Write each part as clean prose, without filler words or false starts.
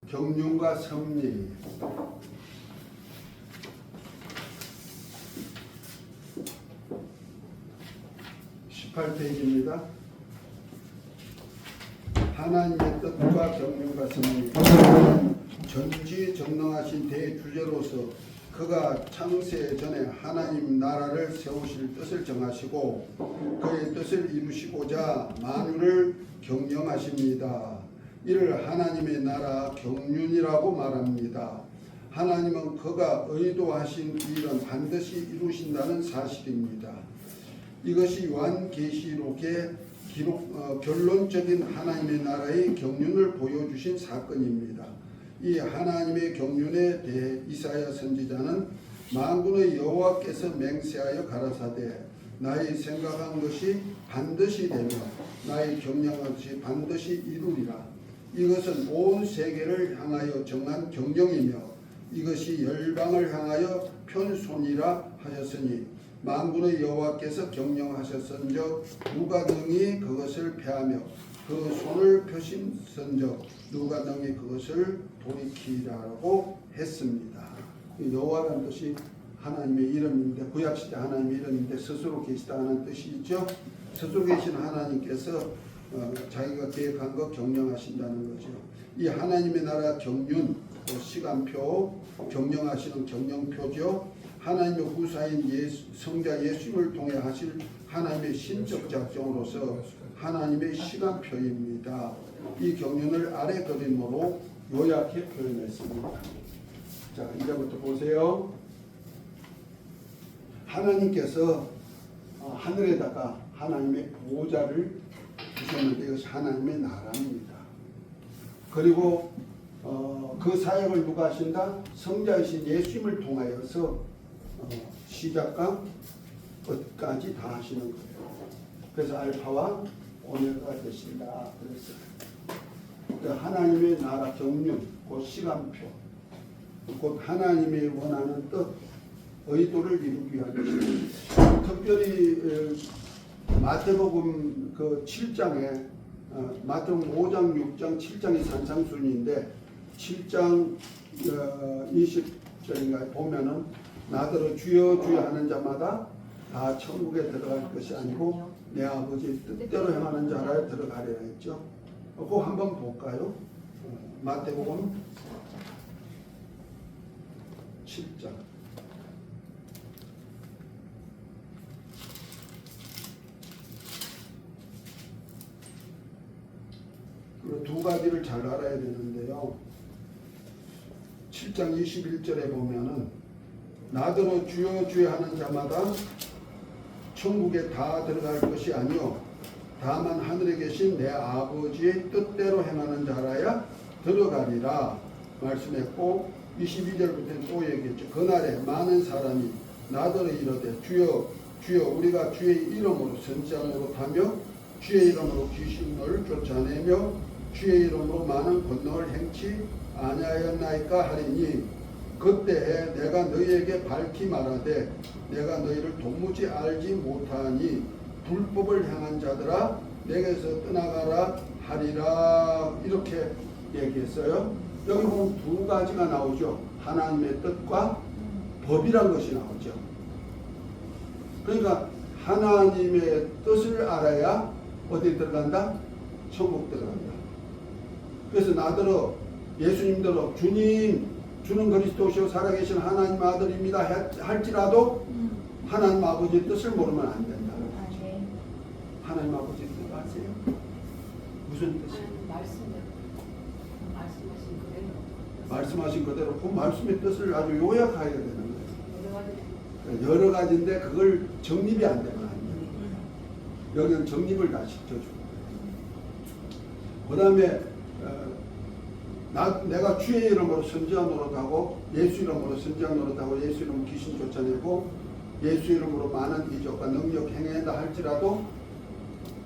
경륜과 섭리. 18페이지입니다. 하나님의 뜻과 경륜과 섭리. 전지전능하신 대주제로서 그가 창세 전에 하나님 나라를 세우실 뜻을 정하시고 그의 뜻을 이루시고자 만유를 경영하십니다. 이를 하나님의 나라 경륜이라고 말합니다. 하나님은 그가 의도하신 일은 반드시 이루신다는 사실입니다. 이것이 요한계시록의 결론적인 하나님의 나라의 경륜을 보여주신 사건입니다. 이 하나님의 경륜에 대해 이사야 선지자는 만군의 여호와께서 맹세하여 가라사대 나의 생각한 것이 반드시 되며 나의 경영한 것이 반드시 이루리라. 이것은 온 세계를 향하여 정한 경영이며 이것이 열방을 향하여 편손이라 하셨으니 만군의 여호와께서 경영하셨은즉 누가 능히 그것을 패하며 그 손을 펴신선즉 누가 능히 그것을 돌이키라고 했습니다. 여호와라는 뜻이 하나님의 이름인데 구약시대 하나님의 이름인데 스스로 계시다는 뜻이 있죠. 스스로 계신 하나님께서 자기가 계획한 것 경영하신다는 거죠. 이 하나님의 나라 경륜, 시간표, 경영하시는 경영표죠. 하나님의 후사인 성자 예수님을 통해 하실 하나님의 신적 작정으로서 하나님의 시간표입니다. 이 경륜을 아래 그림으로 요약해 표현했습니다. 자, 이제부터 보세요. 하나님께서 하늘에다가 하나님의 보좌를 주셨는데 이것이 하나님의 나라입니다. 그리고 그 사역을 누가 하신다? 성자이신 예수님을 통하여서 시작과 끝까지 다 하시는 거예요. 그래서 알파와 오메가가 되신다. 그래서 하나님의 나라 경륜, 곧 시간표, 곧 하나님이 원하는 뜻, 의도를 이루기 위한 것입니다. 특별히 마태복음 그 7장에 마태복음 5장, 6장, 7장이 산상순인데 7장 20절인가 보면은 나더러 주여 주여 하는 자마다 다 천국에 들어갈 것이 아니고 내 아버지 뜻대로 행하는 자라에 들어가리라 했죠. 그거 한번 볼까요? 마태복음 7장. 두 가지를 잘 알아야 되는데요. 7장 21절에 보면은 나더러 주여 주여 하는 자마다 천국에 다 들어갈 것이 아니요 다만 하늘에 계신 내 아버지의 뜻대로 행하는 자라야 들어가리라 말씀했고 22절부터 또 얘기했죠. 그날에 많은 사람이 나더러 이르되 주여 주여 우리가 주의 이름으로 선지자 노릇하며 주의 이름으로 귀신을 쫓아내며 주의 이름으로 많은 권능을 행치 아니하였나이까 하리니 그때에 내가 너희에게 밝히 말하되 내가 너희를 도무지 알지 못하니 불법을 행한 자들아 내게서 떠나가라 하리라. 이렇게 얘기했어요. 여기 보면 두 가지가 나오죠. 하나님의 뜻과 법이란 것이 나오죠. 그러니까 하나님의 뜻을 알아야 어디 들어간다? 천국 들어간다. 그래서 나더러 예수님더러 주님 주는 그리스도시요 살아계신 하나님 아들입니다 할지라도 하나님 아버지의 뜻을 모르면 안 된다는 거죠. 하나님 아버지 뜻 아세요? 무슨 뜻이에요? 말씀하신 그대로 그 말씀의 뜻을 아주 요약하여야 되는 거예요. 여러 가지인데 그걸 정립이 안 되면 안 돼요. 여기는 정립을 다 시켜주고 그 다음에 내가 주의 이름으로 선지자 노릇하고 예수 이름으로 선지자 노릇하고 예수 이름으로 귀신 쫓아내고 예수 이름으로 많은 이적과 능력 행한다 할지라도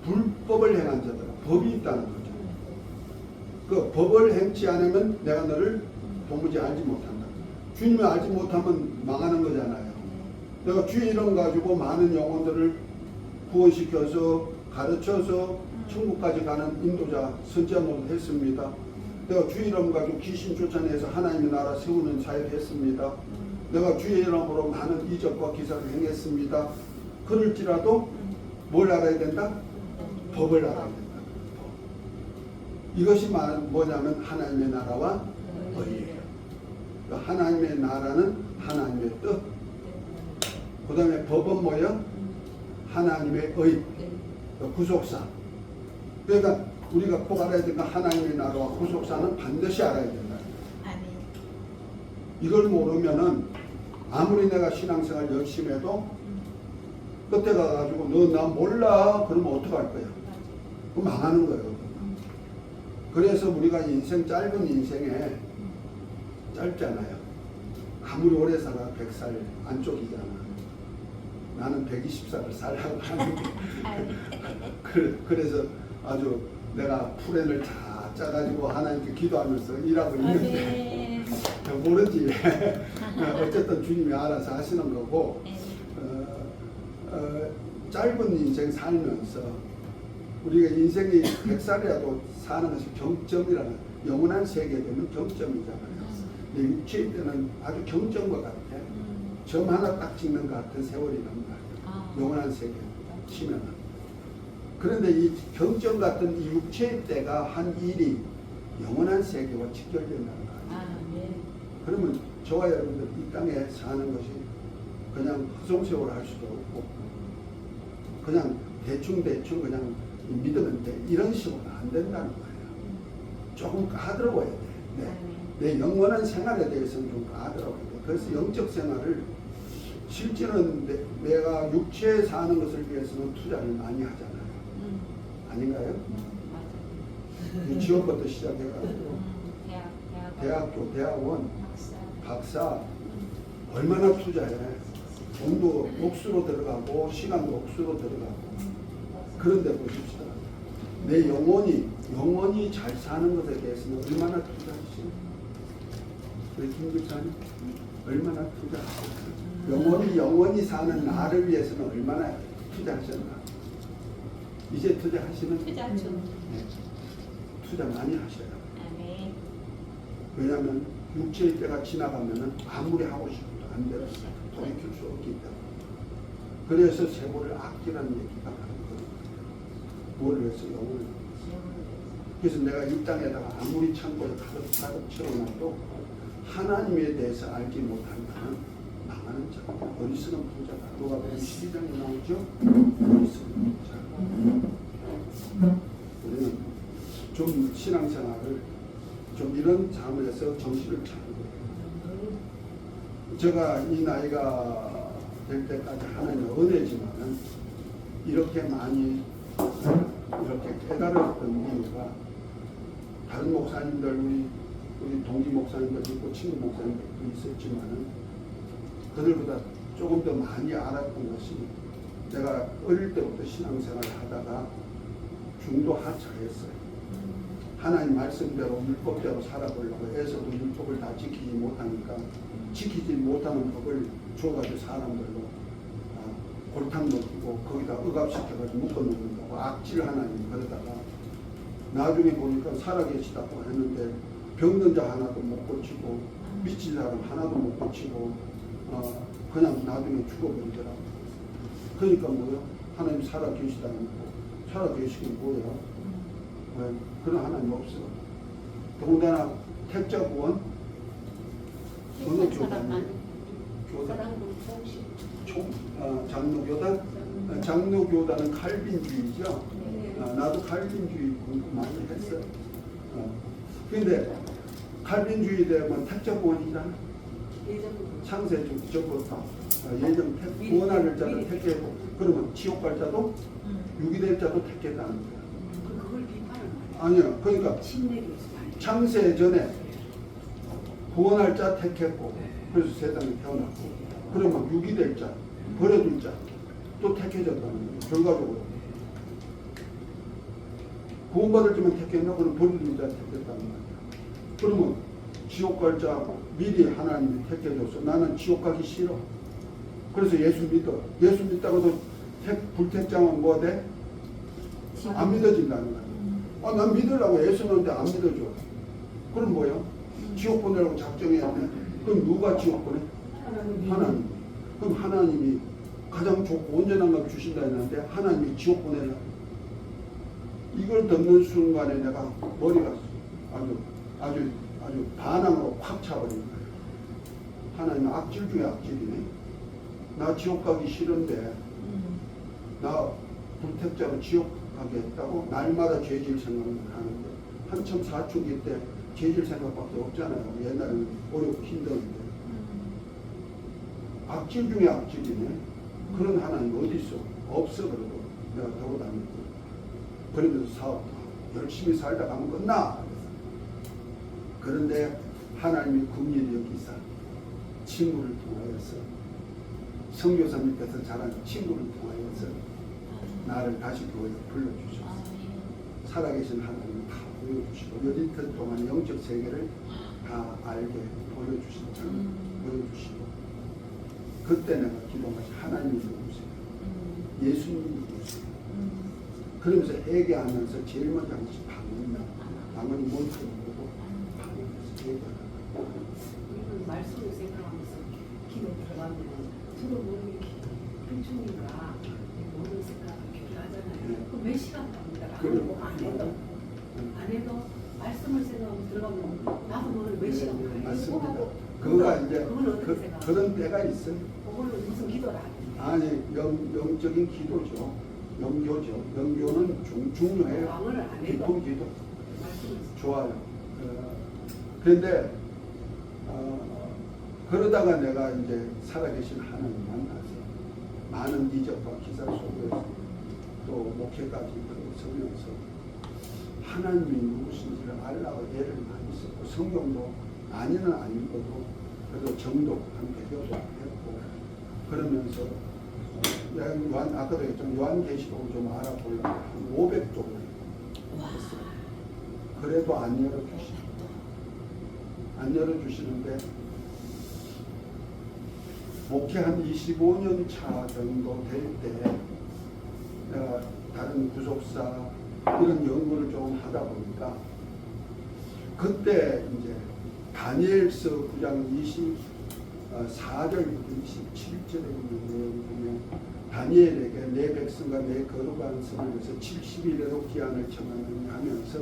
불법을 행한 자들 법이 있다는 거죠. 그 법을 행치 않으면 내가 너를 도무지 알지 못한다. 주님을 알지 못하면 망하는 거잖아요. 내가 주의 이름 가지고 많은 영혼들을 구원시켜서 가르쳐서 천국까지 가는 인도자 선지자 노릇 했습니다. 내가 주의 이름 가지고 귀신 쫓아내서 하나님의 나라 세우는 사역했습니다. 내가 주의 이름으로 많은 이적과 기사를 행했습니다. 그럴지라도 뭘 알아야 된다? 법을 알아야 된다. 법. 이것이 뭐냐면 하나님의 나라와 의예요. 하나님의 나라는 하나님의 뜻. 그 다음에 법은 뭐예요? 하나님의 의, 구속사. 그러니까 우리가 꼭 알아야 되는 하나님의 나라와 구속사는 반드시 알아야 된다. 이걸 모르면은 아무리 내가 신앙생활 열심히 해도 끝에 가가지고 너 나 몰라 그러면 어떡할 거야? 그럼 망하는 거예요. 그래서 우리가 인생 짧은 인생에 짧잖아요. 아무리 오래 살아 100살 안쪽이잖아. 나는 120살을 살라고 하는데 그래서 아주 내가 플랜을 다 짜가지고 하나님께 기도하면서 일하고 있는데 모르지. 어쨌든 주님이 알아서 하시는 거고 짧은 인생 살면서 우리가 인생이 100살이라도 사는 것이 경점이라는 영원한 세계 되면 경점이잖아요. 근데 육체일 때는 아주 경점과 같아. 점 하나 딱 찍는 것 같은 세월이란 말이야. 영원한 세계 치면은. 그런데 이 경점 같은 이 육체의 때가 한 일이 영원한 세계와 직결된다는 거예요. 그러면 저와 여러분들 이 땅에 사는 것이 그냥 허송세월 할 수도 없고 그냥 대충 그냥 믿으면 돼. 이런 식으로는 안 된다는 거예요. 조금 까다로워야 돼. 내 영원한 생활에 대해서는 좀 까다로워야 돼. 그래서 영적 생활을 실제는 내가 육체에 사는 것을 위해서는 투자를 많이 하잖아요. 아닌가요? 유치원부터 시작해가지고 대학교, 대학원, 박사 얼마나 투자해. 돈도 억수로 들어가고 시간도 억수로 들어가고. 그런데 보십시다. 내 영원히 잘 사는 것에 대해서는 얼마나 투자하시나? 우리 김 교사님 얼마나 투자하셨나? 영원히 사는 나를 위해서는 얼마나 투자하셨나? 이제 투자하시는? 투자죠. 네. 투자 많이 하셔요. 왜냐하면 육체의 때가 지나가면은 아무리 하고 싶어도 안 되는 돌이킬 수 없기 때문에. 그래서 세월을 아끼라는 얘기가 하는 거예요. 뭘 위해서 영혼을. 그래서 내가 이 땅에다가 아무리 창고에 가득 채워놔도 하나님에 대해서 알지 못한다면 망하는 자. 어리석은 부자가. 누가 보면 12장에 나오죠? 어리석은 부자. 우리는 좀 신앙생활을 좀 이런 잠에서 정신을 차리고 제가 이 나이가 될 때까지 하나님의 은혜지만은 이렇게 많이 이렇게 깨달았던 이유가 다른 목사님들 우리 동기 목사님들 있고 친구 목사님들도 있었지만은 그들보다 조금 더 많이 알았던 것이 내가 어릴 때부터 신앙생활을 하다가 중도 하차했어요. 하나님 말씀대로 율법대로 살아보려고 애써도 율법을 다 지키지 못하니까 지키지 못하는 법을 주어가지고 사람들로 골탕 먹이고 거기다 억압시켜가지고 묶어놓는 거고 악질 하나님. 그러다가 나중에 보니까 살아계시다고 했는데 병든 자 하나도 못 고치고 미친 사람 하나도 못 고치고 그냥 나중에 죽어버리더라고요. 그러니까 뭐요? 하나님 살아계시다는 거. 살아계시긴 뭐예요? 그런 하나님 없어. 더군다나 택자구원 어느 교단이에요? 교단? 장로교단? 장로교단은 칼빈주의죠. 나도 칼빈주의 공부 많이 했어. 근데 칼빈주의 되면 택자구원이잖아. 창세주부터 예정 구원할 자를 택했고 그러면 지옥 갈 자도 유기될 자도 택했다는 거야. 그걸 비판을 아니요. 그러니까 창세 전에 구원할 자 택했고 그래서 세상에 태어났고 그러면 유기될 자, 버려둘 자 또 택해졌다는 거예요. 결과적으로 구원받을 자만 택했나? 그럼 버려둘 자 택했다는 말이야. 그러면 지옥 갈 자 미리 하나님이 택해줬어. 나는 지옥 가기 싫어. 그래서 예수 믿어. 예수 믿다가도 불택자면 뭐 돼? 안 믿어진다는 거야. 난 믿으려고 예수 믿는데 안 믿어줘. 그럼 뭐야? 지옥 보내라고 작정했네. 그럼 누가 지옥 보내? 하나님. 그럼 하나님이 가장 좋고 온전한 걸 주신다 했는데 하나님이 지옥 보내라. 이걸 듣는 순간에 내가 머리가 아주 반항으로 확 차버린 거예요. 하나님 악질 중에 악질이네. 나 지옥 가기 싫은데 나 불택자로 지옥 가게 했다고 날마다 죄질 생각을 하는데 한참 사춘기 때 죄질 생각밖에 없잖아요. 옛날에는 어렵고 힘들었는데 악질 중에 악질이네. 그런 하나님 어디 있어? 없어. 그래도 내가 돌아다니고 그러면서 사업 열심히 살다 가면 끝나. 그런데 하나님이 긍휼히 여기사 친구를 통하여서 선교사님께서 자란 친구를 통하여서 나를 다시 교회에 불러주셔서 살아계신 하나님을 다 보여주시고 몇 이틀 동안 영적 세계를 다 알게 보여주시고 그때 내가 기도하시 하나님이 누구세요? 예수님이 누구세요? 그러면서 회개하면서 제일 먼저 한 것이 방언이 뭔지 모르고 방언에서 회개하는 우리는 말씀을 생각하면서 기도 들어가면 저도 모르게 편충인가 모든 생각을 기도하잖아요. 네. 그 몇 시간 갑니다. 그리고 안 해도 말씀을 생각하고 들어가면 나도 모르게 몇 시간 가요. 맞습니다. 그거가 이제 그건 어떻게 생각해요? 그런 때가 있어요. 그걸로 무슨 기도를 하는 아니 영적인 기도죠. 영교죠. 영교는 중요해요. 방언을 안 해도 깊은 기도 말씀을 좋아요. 그런데 그러다가 내가 이제 살아계신 하나님 만나서 많은 이적과 기사 속에서 또 목회까지 서면서 하나님이 누구신지를 알라고 애를 많이 썼고 성경도 많이는 안 읽어도 그래도 정독 한 100여 번 했고 그러면서 아까도 했지만 요한계시록을 좀 알아보려고 한 500쪽을 했어요. 그래도 안 열어주시는데 목회 한 25년 차 정도 될 때 내가 다른 구속사 이런 연구를 좀 하다 보니까 그때 이제 다니엘서 9장 24절부터 27절에 있는 내용을 보면 다니엘에게 내 백성과 내 거룩한 성을 위해서 70일에도 기한을 청하느냐 하면서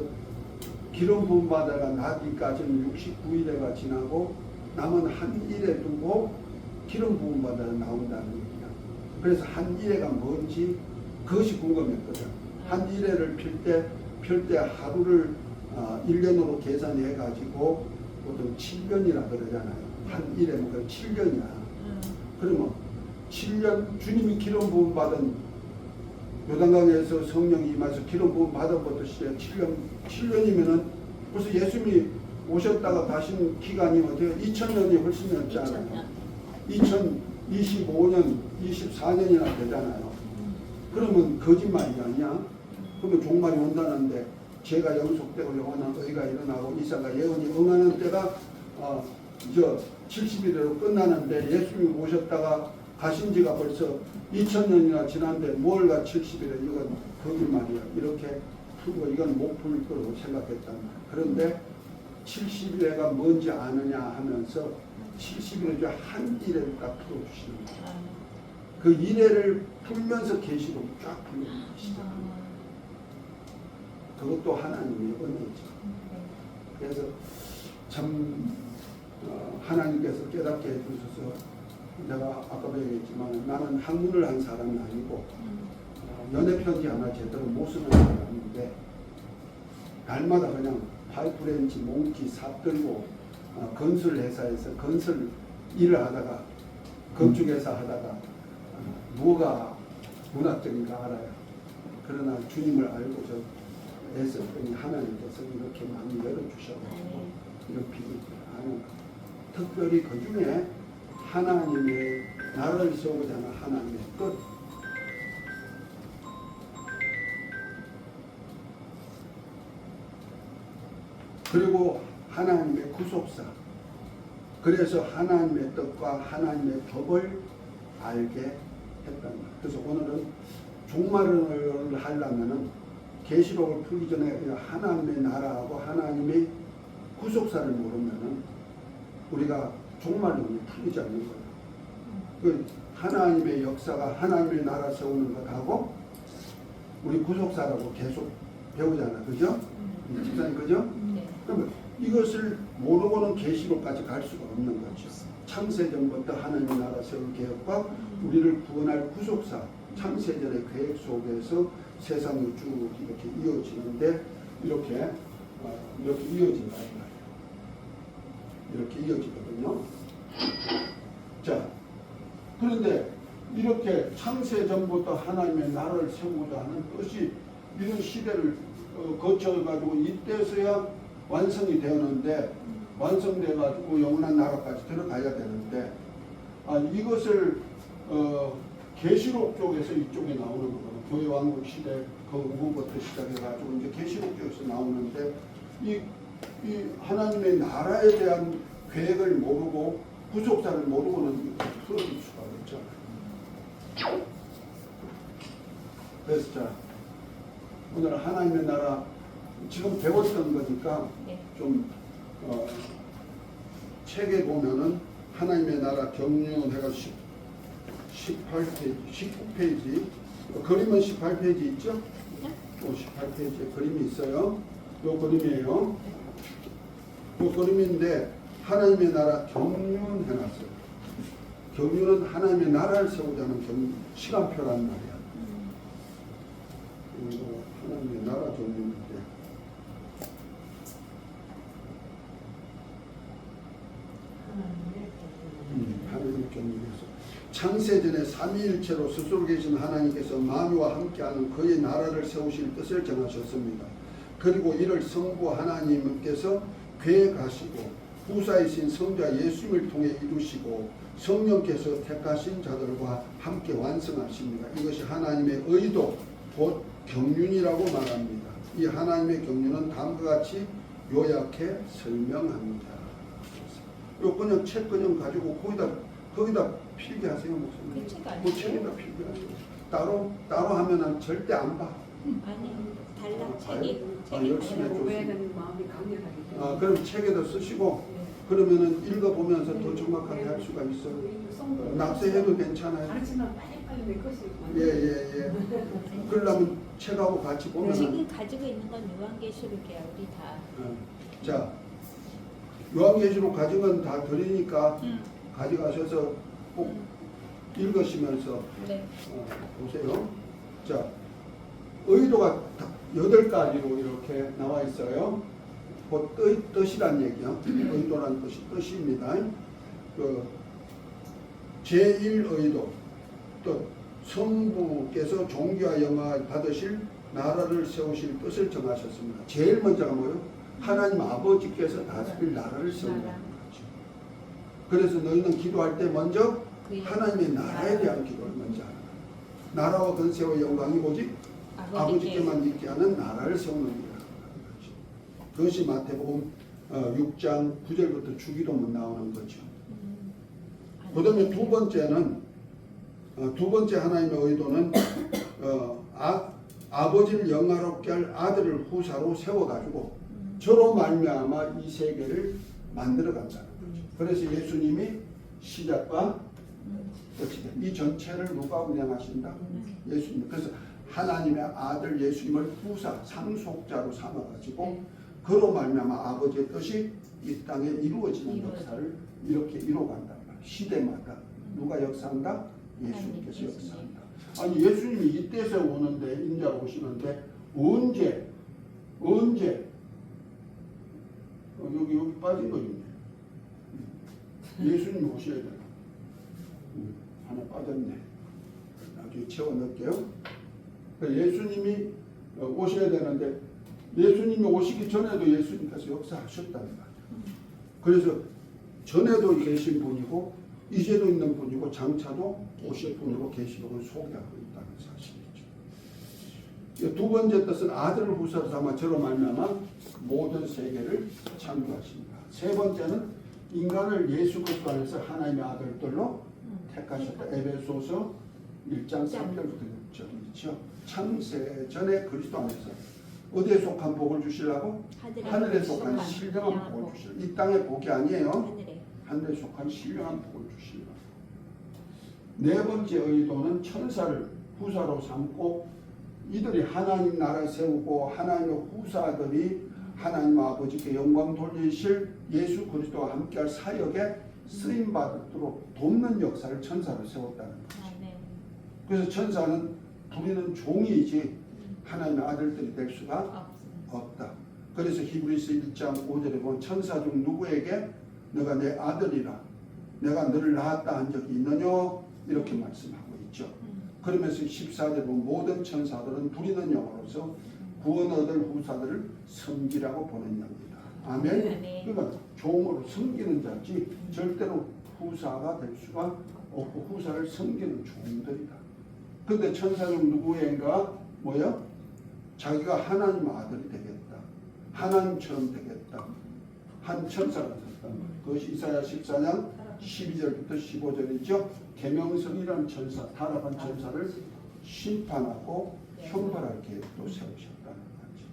기름 부음 받아가 나기까지는 69일에가 지나고 남은 한 일에 두고 기름 부음 받아 나온다는 얘기야. 그래서 한 일에가 뭔지 그것이 궁금했거든. 한 일회를 필 때 하루를 1년으로 계산해 가지고 보통 7년이라 그러잖아요. 한 일회면 그 7년이야. 그러면 7년 주님이 기름 부음 받은 요단강에서 성령이 임해서 기름 부음 받은 것도 시작 7년이면은 벌써 예수님이 오셨다가 가신 기간이 어때요? 2000년이 훨씬 넘잖아요. 2025년, 24년이나 되잖아요. 그러면 거짓말이 아니야? 그러면 종말이 온다는데 죄가 영속되고 영원한 의가 일어나고 이사가 예언이 응하는 때가 70일으로 끝나는데 예수님이 오셨다가 가신 지가 벌써 2000년이나 지났는데 뭘가 70일에 이건 거짓말이야. 이렇게 풀고 이건 못 풀 거라고 생각했단 말이야. 그런데 70일에가 뭔지 아느냐 하면서 70일에 한 일회를 딱 풀어주시는 거예요. 그 일회를 풀면서 계시록이 쫙 풀려주시죠. 그것도 하나님의 은혜죠. 그래서 참 하나님께서 깨닫게 해주셔서 내가 아까도 얘기했지만 나는 학문을 한 사람은 아니고 연애편지 하나 제대로 못 쓰는 사람인데 날마다 그냥 파이프렌치, 몽키, 삽 들고 건설회사에서 건설 일을 하다가 건축회사 하다가 뭐가 문학적인가 알아요. 그러나 주님을 알고 저 애썼더니 하나님께서 이렇게 많이 열어주셔가지고 이런 비밀을 아는 특별히 그 중에 하나님의 나라를 세우고자 하는 하나님의 뜻 그리고 하나님의 구속사 그래서 하나님의 뜻과 하나님의 법을 알게 했단 말이에요. 그래서 오늘은 종말을 하려면은 계시록을 풀기 전에 하나님의 나라하고 하나님의 구속사를 모르면은 우리가 종말론을 풀리지 않는 거예요. 그 하나님의 역사가 하나님의 나라 세우는 것하고 우리 구속사라고 계속 배우잖아, 그죠? 집사님, 그죠? 네. 그러면 이것을 모르고는 계시록까지 갈 수가 없는 거죠. 창세전부터 하나님의 나라 세울 계획과 우리를 구원할 구속사, 창세전의 계획 속에서 세상이 쭉 이렇게 이어지는데 이렇게 이어진다 이 말이에요. 이렇게 이어지거든요. 자, 그런데 이렇게 창세전부터 하나님의 나라를 세우고자 하는 뜻이 이런 시대를 거쳐가지고 이때서야 완성이 되었는데 완성돼가지고 영원한 나라까지 들어가야 되는데 이것을 계시록 쪽에서 이쪽에 나오는 거거든요. 교회 왕국 시대 그 후부터 시작해가지고 이제 계시록 쪽에서 나오는데 이 하나님의 나라에 대한 계획을 모르고 구속사를 모르고는 풀어질 수가 없잖아요. 그래서 자 오늘 하나님의 나라 지금 배웠던 거니까 네. 좀 책에 보면은 하나님의 나라 경륜해가 18페이지, 19페이지 그림은 18페이지 있죠? 또 18페이지에 그림이 있어요. 요 그림이에요. 요 그림인데 하나님의 나라 경륜해놨어요. 경륜은 하나님의 나라를 세우자 하는 시간표란 말이야. 이거 하나님의 나라 경륜인데 하나님의 경륜에서 창세전에 삼위일체로 스스로 계신 하나님께서 만유와 함께하는 그의 나라를 세우실 뜻을 정하셨습니다. 그리고 이를 성부 하나님께서 계획하시고 후사이신 성자 예수님을 통해 이루시고 성령께서 택하신 자들과 함께 완성하십니다. 이것이 하나님의 의도 곧 경륜이라고 말합니다. 이 하나님의 경륜은 다음과 같이 요약해 설명합니다. 요 그냥 책 그냥 가지고 거기다 필기하세요, 목사님. 그 책 아니에요? 그 책에다 필기하세요. 따로 하면은 절대 안 봐. 아니 달라 책이 열심히 해줘. 공부해야 되는 마음이 강렬하기 그럼 책에다 쓰시고 그러면은 읽어보면서 더 정확하게 할 수가 있어요. 납세해도 괜찮아요. 가르치면 빨리빨리 내 것이 예. 그러려면 책하고 같이 보면 지금 가지고 있는 건 요한계시록이야 우리 다. 자, 요한계시록 가진 건 다 드리니까 가져가셔서 꼭 읽으시면서 네. 보세요. 자, 의도가 8가지로 이렇게 나와 있어요. 그 뜻이란 얘기요. 의도란 뜻입니다. 그 제1의도, 또 성부께서 존귀와 영광을 받으실 나라를 세우실 뜻을 정하셨습니다. 제일 먼저가 뭐예요? 하나님 아버지께서 다스릴 나라를 세우는 거죠. 그래서 너희는 기도할 때 먼저 하나님의 나라에 대한 기도를 먼저 하는 거예요. 나라와 권세와 영광이 오직 아버지께만 있게 하는 나라를 세우는 일이라는 거죠. 그것이 마태복음 6장 9절부터 주기도문 나오는 거죠. 그 다음에 두 번째 하나님의 의도는 아버지를 영화롭게 할 아들을 후사로 세워가지고 저로 말미암아 이 세계를 만들어 간다는 거죠. 그래서 예수님이 시작과 끝이 돼. 이 전체를 누가 운영하신다? 예수님. 그래서 하나님의 아들 예수님을 후사, 상속자로 삼아가지고 그로 말미암아 아버지의 뜻이 이 땅에 이루어지는 역사를 이렇게 이루어간단 말이에요. 시대마다 누가 역사한다? 예수님께서 역사한다. 아니 예수님이 이때서 오는데 인자로 오시는데 언제 여기 빠진 거 있네. 예수님이 오셔야 되나? 하나 빠졌네. 나중에 채워 넣을게요. 예수님이 오셔야 되는데 예수님이 오시기 전에도 예수님께서 역사하셨다는 말이에요. 그래서 전에도 계신 분이고 이제도 있는 분이고 장차도 오실 분이고 계시록을 소개하고 있다는 사실이죠. 두 번째 뜻은 아들을 후사로 삼아 저로 말미암아 모든 세계를 창조하십니다. 세 번째는 인간을 예수 그리스도 안에서 하나님의 아들들로 택하셨다. 에베소서 1장 3절부터 6절이죠. 창세 전에 그리스도 안에서 어디에 속한 복을 주시려고? 하늘에 속한 신령한 복을 주시려고. 이 땅의 복이 아니에요. 하늘에 속한 신령한 복을 주시려고. 네 번째 의도는 천사를 후사로 삼고 이들이 하나님 나라 세우고 하나님의 후사들이 하나님 아버지께 영광 돌리실 예수 그리스도와 함께할 사역에 쓰임받도록 돕는 역사를 천사로 세웠다는 거죠. 그래서 천사는 부리는 종이지 하나님의 아들들이 될 수가 없다. 그래서 히브리서 1장 5절에 보면 천사 중 누구에게 너가 내 아들이라 내가 너를 낳았다 한 적이 있느냐 이렇게 말씀하고 있죠. 그러면서 14절에 보면 모든 천사들은 부리는 영으로서 구원 얻을 후사들을 섬기라고 보는 영이다. 아멘. 그러니까 종으로 섬기는 자지 절대로 후사가 될 수가 없고 후사를 섬기는 종들이다. 근데 천사 중 누구인가 뭐야? 자기가 하나님 아들이 되겠다. 하나님처럼 되겠다. 한 천사가 섰단 말이에요. 그것이 이사야 14장 12절부터 15절이죠. 계명성이라는 천사, 타락한 천사를 심판하고 형벌할 계획도 세우셨다는 거죠.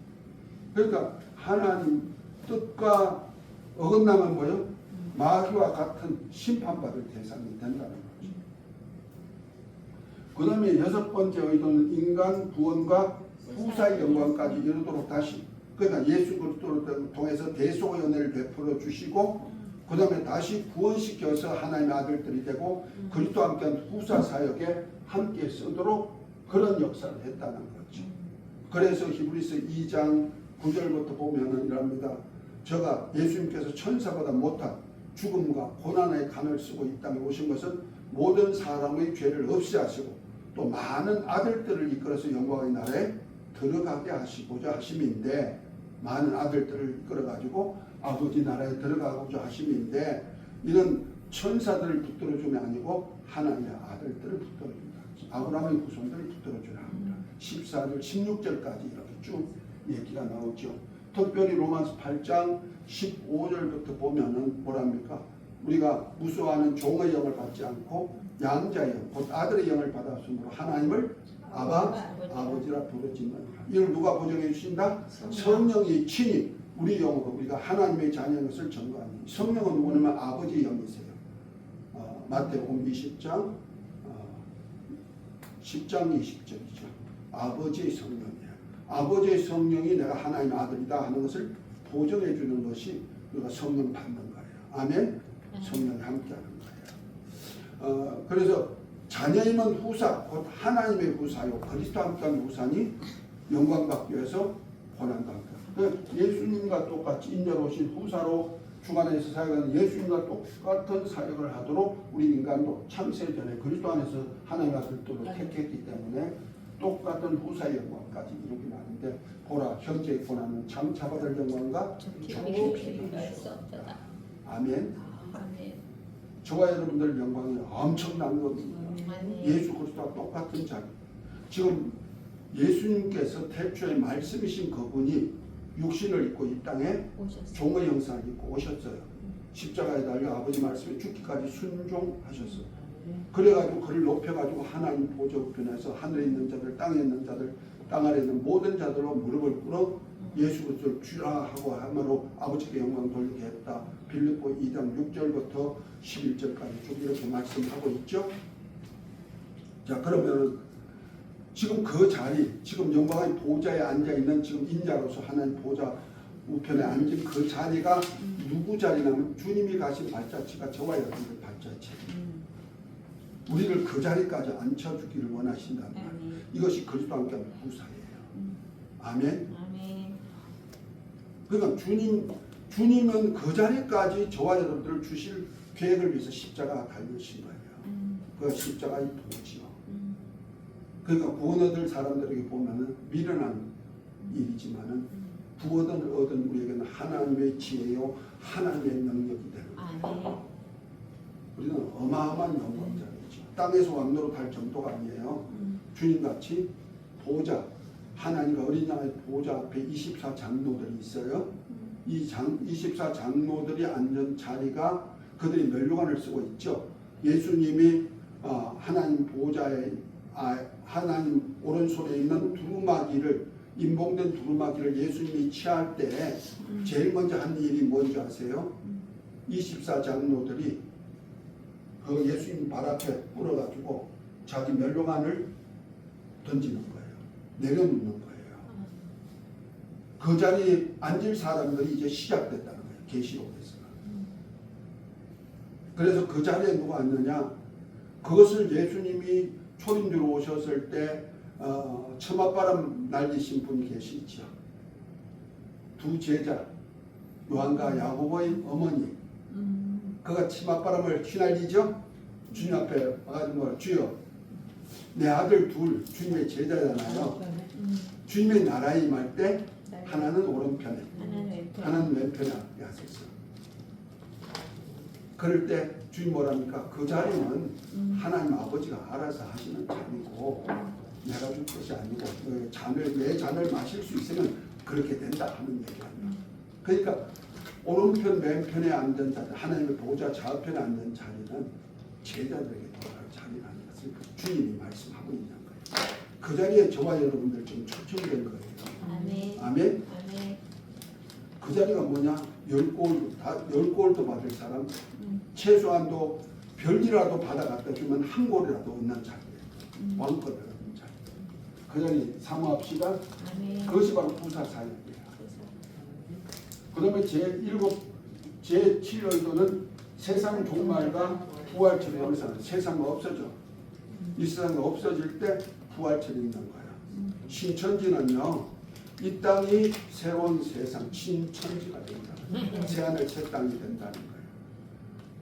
그러니까 하나님 뜻과 어긋나면 뭐요? 마귀와 같은 심판받을 대상이 된다는 거죠. 그 다음에 여섯 번째 의도는 인간 구원과 후사의 영광까지 이루도록 다시 그러니까 예수 그리스도를 통해서 대속의 은혜를 베풀어 주시고 그 다음에 다시 구원시켜서 하나님의 아들들이 되고 그리스도와 함께한 후사 사역에 함께 쓰도록 그런 역사를 했다는 거죠. 그래서 히브리서 2장 9절부터 보면은 이랍니다. 저가 예수님께서 천사보다 못한 죽음과 고난의 간을 쓰고 이 땅에 오신 것은 모든 사람의 죄를 없이 하시고 또 많은 아들들을 이끌어서 영광의 나라에 들어가게 하시고자 하심인데 많은 아들들을 이끌어가지고 아버지 나라에 들어가고자 하심인데 이는 천사들을 붙들어주면 아니고 하나님의 아들들을 붙들어준다. 아브라함의 후손들을 붙들어주라 합니다. 14절 16절까지 이렇게 쭉 얘기가 나오죠. 특별히 로마서 8장 15절부터 보면은 뭐랍니까? 우리가 무수하는 종의 영을 받지 않고 양자의 영, 곧 아들의 영을 받았으므로 하나님을 아버지라 부르지만 이걸 누가 보정해 주신다? 성령이 친히 우리 영으로 우리가 하나님의 자녀인 것을 증거하니 성령은 누구냐면 아버지의 영이세요. 마태복음 20장 10장 20절이죠. 아버지의 성령이에요. 아버지의 성령이 내가 하나님의 아들이다 하는 것을 보정해 주는 것이 우리가 성령 받는 거예요. 아멘. 성령이 함께하는 거예요. 그래서 자녀이면 후사, 곧 하나님의 후사요. 그리스도와 함께한 후사니 영광받기 위해서 고난받다. 예수님과 똑같이 인자로우신 후사로 주관해서 사역하는 예수님과 똑같은 사역을 하도록 우리 인간도 창세 전에 그리스도 안에서 하나님의 아들들로 택했기 때문에 똑같은 후사의 영광까지 이루긴 하는데 보라 형제의 고난은 장차받을 영광과 아멘. 저와 여러분들 영광이 엄청난 겁니다. 예수 그리스도와 똑같은 자리. 지금 예수님께서 태초에 말씀이신 그분이 육신을 입고 이 땅에 종의 형상을 입고 오셨어요. 십자가에 달려 아버지 말씀에 죽기까지 순종하셨어요. 그래가지고 그를 높여가지고 하나님 보좌 우편에서 하늘에 있는 자들, 땅에 있는 자들, 땅 아래 있는 모든 자들로 무릎을 꿇어 예수 그리스도를 주라 하고 함으로 아버지께 영광 돌리게 했다. 빌립보 2장 6절부터 11절까지 쭉 이렇게 말씀하고 있죠. 자, 그러면 지금 그 자리, 지금 영광의 보좌에 앉아있는 지금 인자로서 하나님 보좌 우편에 앉은 그 자리가 누구 자리냐면 주님이 가신 발자취가 저와 여러분의 발자취. 우리를 그 자리까지 앉혀주기를 원하신단 말이에요. 이것이 그리스도와 함께하는 후사예요. 아멘. 그러니까 주님은 그 자리까지 저와 여러분들을 주실 계획을 위해서 십자가 달리신 거예요. 그 십자가의 도지요. 그러니까 구원 얻을 사람들에게 보면은 미련한 일이지만은 구원 얻은 우리에게는 하나님의 지혜요, 하나님의 능력이 되는 거예요. 우리는 어마어마한 영광자이죠. 땅에서 왕노로 갈 정도가 아니에요. 주님같이 보좌, 하나님과 어린 양의 보좌 앞에 24장로들이 있어요. 이 24장로들이 앉은 자리가 그들이 멸류관을 쓰고 있죠. 예수님이 하나님 보좌에 하나님 오른손에 있는 두루마기를 인봉된 두루마기를 예수님이 취할 때 제일 먼저 한 일이 뭔지 아세요? 24장로들이 그 예수님 발 앞에 뿌려가지고 자기 멸류관을 던지는 거예요. 내려놓는 거예요. 그 자리에 앉을 사람들이 이제 시작됐다는 거예요. 계시록에서. 그래서 그 자리에 누가 앉느냐? 그것을 예수님이 초림주로 오셨을 때 처맛바람 날리신 분이 계시죠. 두 제자 요한과 야고보의 어머니. 그가 치맛바람을 휘날리죠. 주님 앞에 와가지고 주여 내 아들 둘 주님의 제자잖아요. 주님의 나라에 임할 때 하나는 오른편에 하나는 왼편에 앉게 하소서. 그럴 때 주님 뭐랍니까? 그 자리는 하나님 아버지가 알아서 하시는 자리고 내가 줄 것이 아니고 내 잔을 마실 수 있으면 그렇게 된다 하는 얘기합니다. 그러니까 오른편 왼편에 앉은 자들 하나님의 보좌 좌편에 앉은 자리는 제자들에게 돌아갈 자리라는 것을 주님이 말씀하고 있는 거예요. 그 자리에 저와 여러분들 좀 초청된 거예요. 아멘. 아멘. 아멘. 그 자리가 뭐냐? 10골도 받을 사람, 최소한도 별이라도 받아 갖다 주면 한 골이라도 얻는 자리예요. 왕권을 얻는 자리. 그 자리 사모합시다. 아멘. 그것이 바로 부사 사역이에요. 그 다음에 제7월도는 세상 종말과 부활체를 여기서는 세상은 없어져. 이 세상이 없어질 때 부활체를 있는 거예요. 신천지는요, 이 땅이 새로운 세상, 신천지가 된다. 새하늘 새 땅이 된다는 거예요.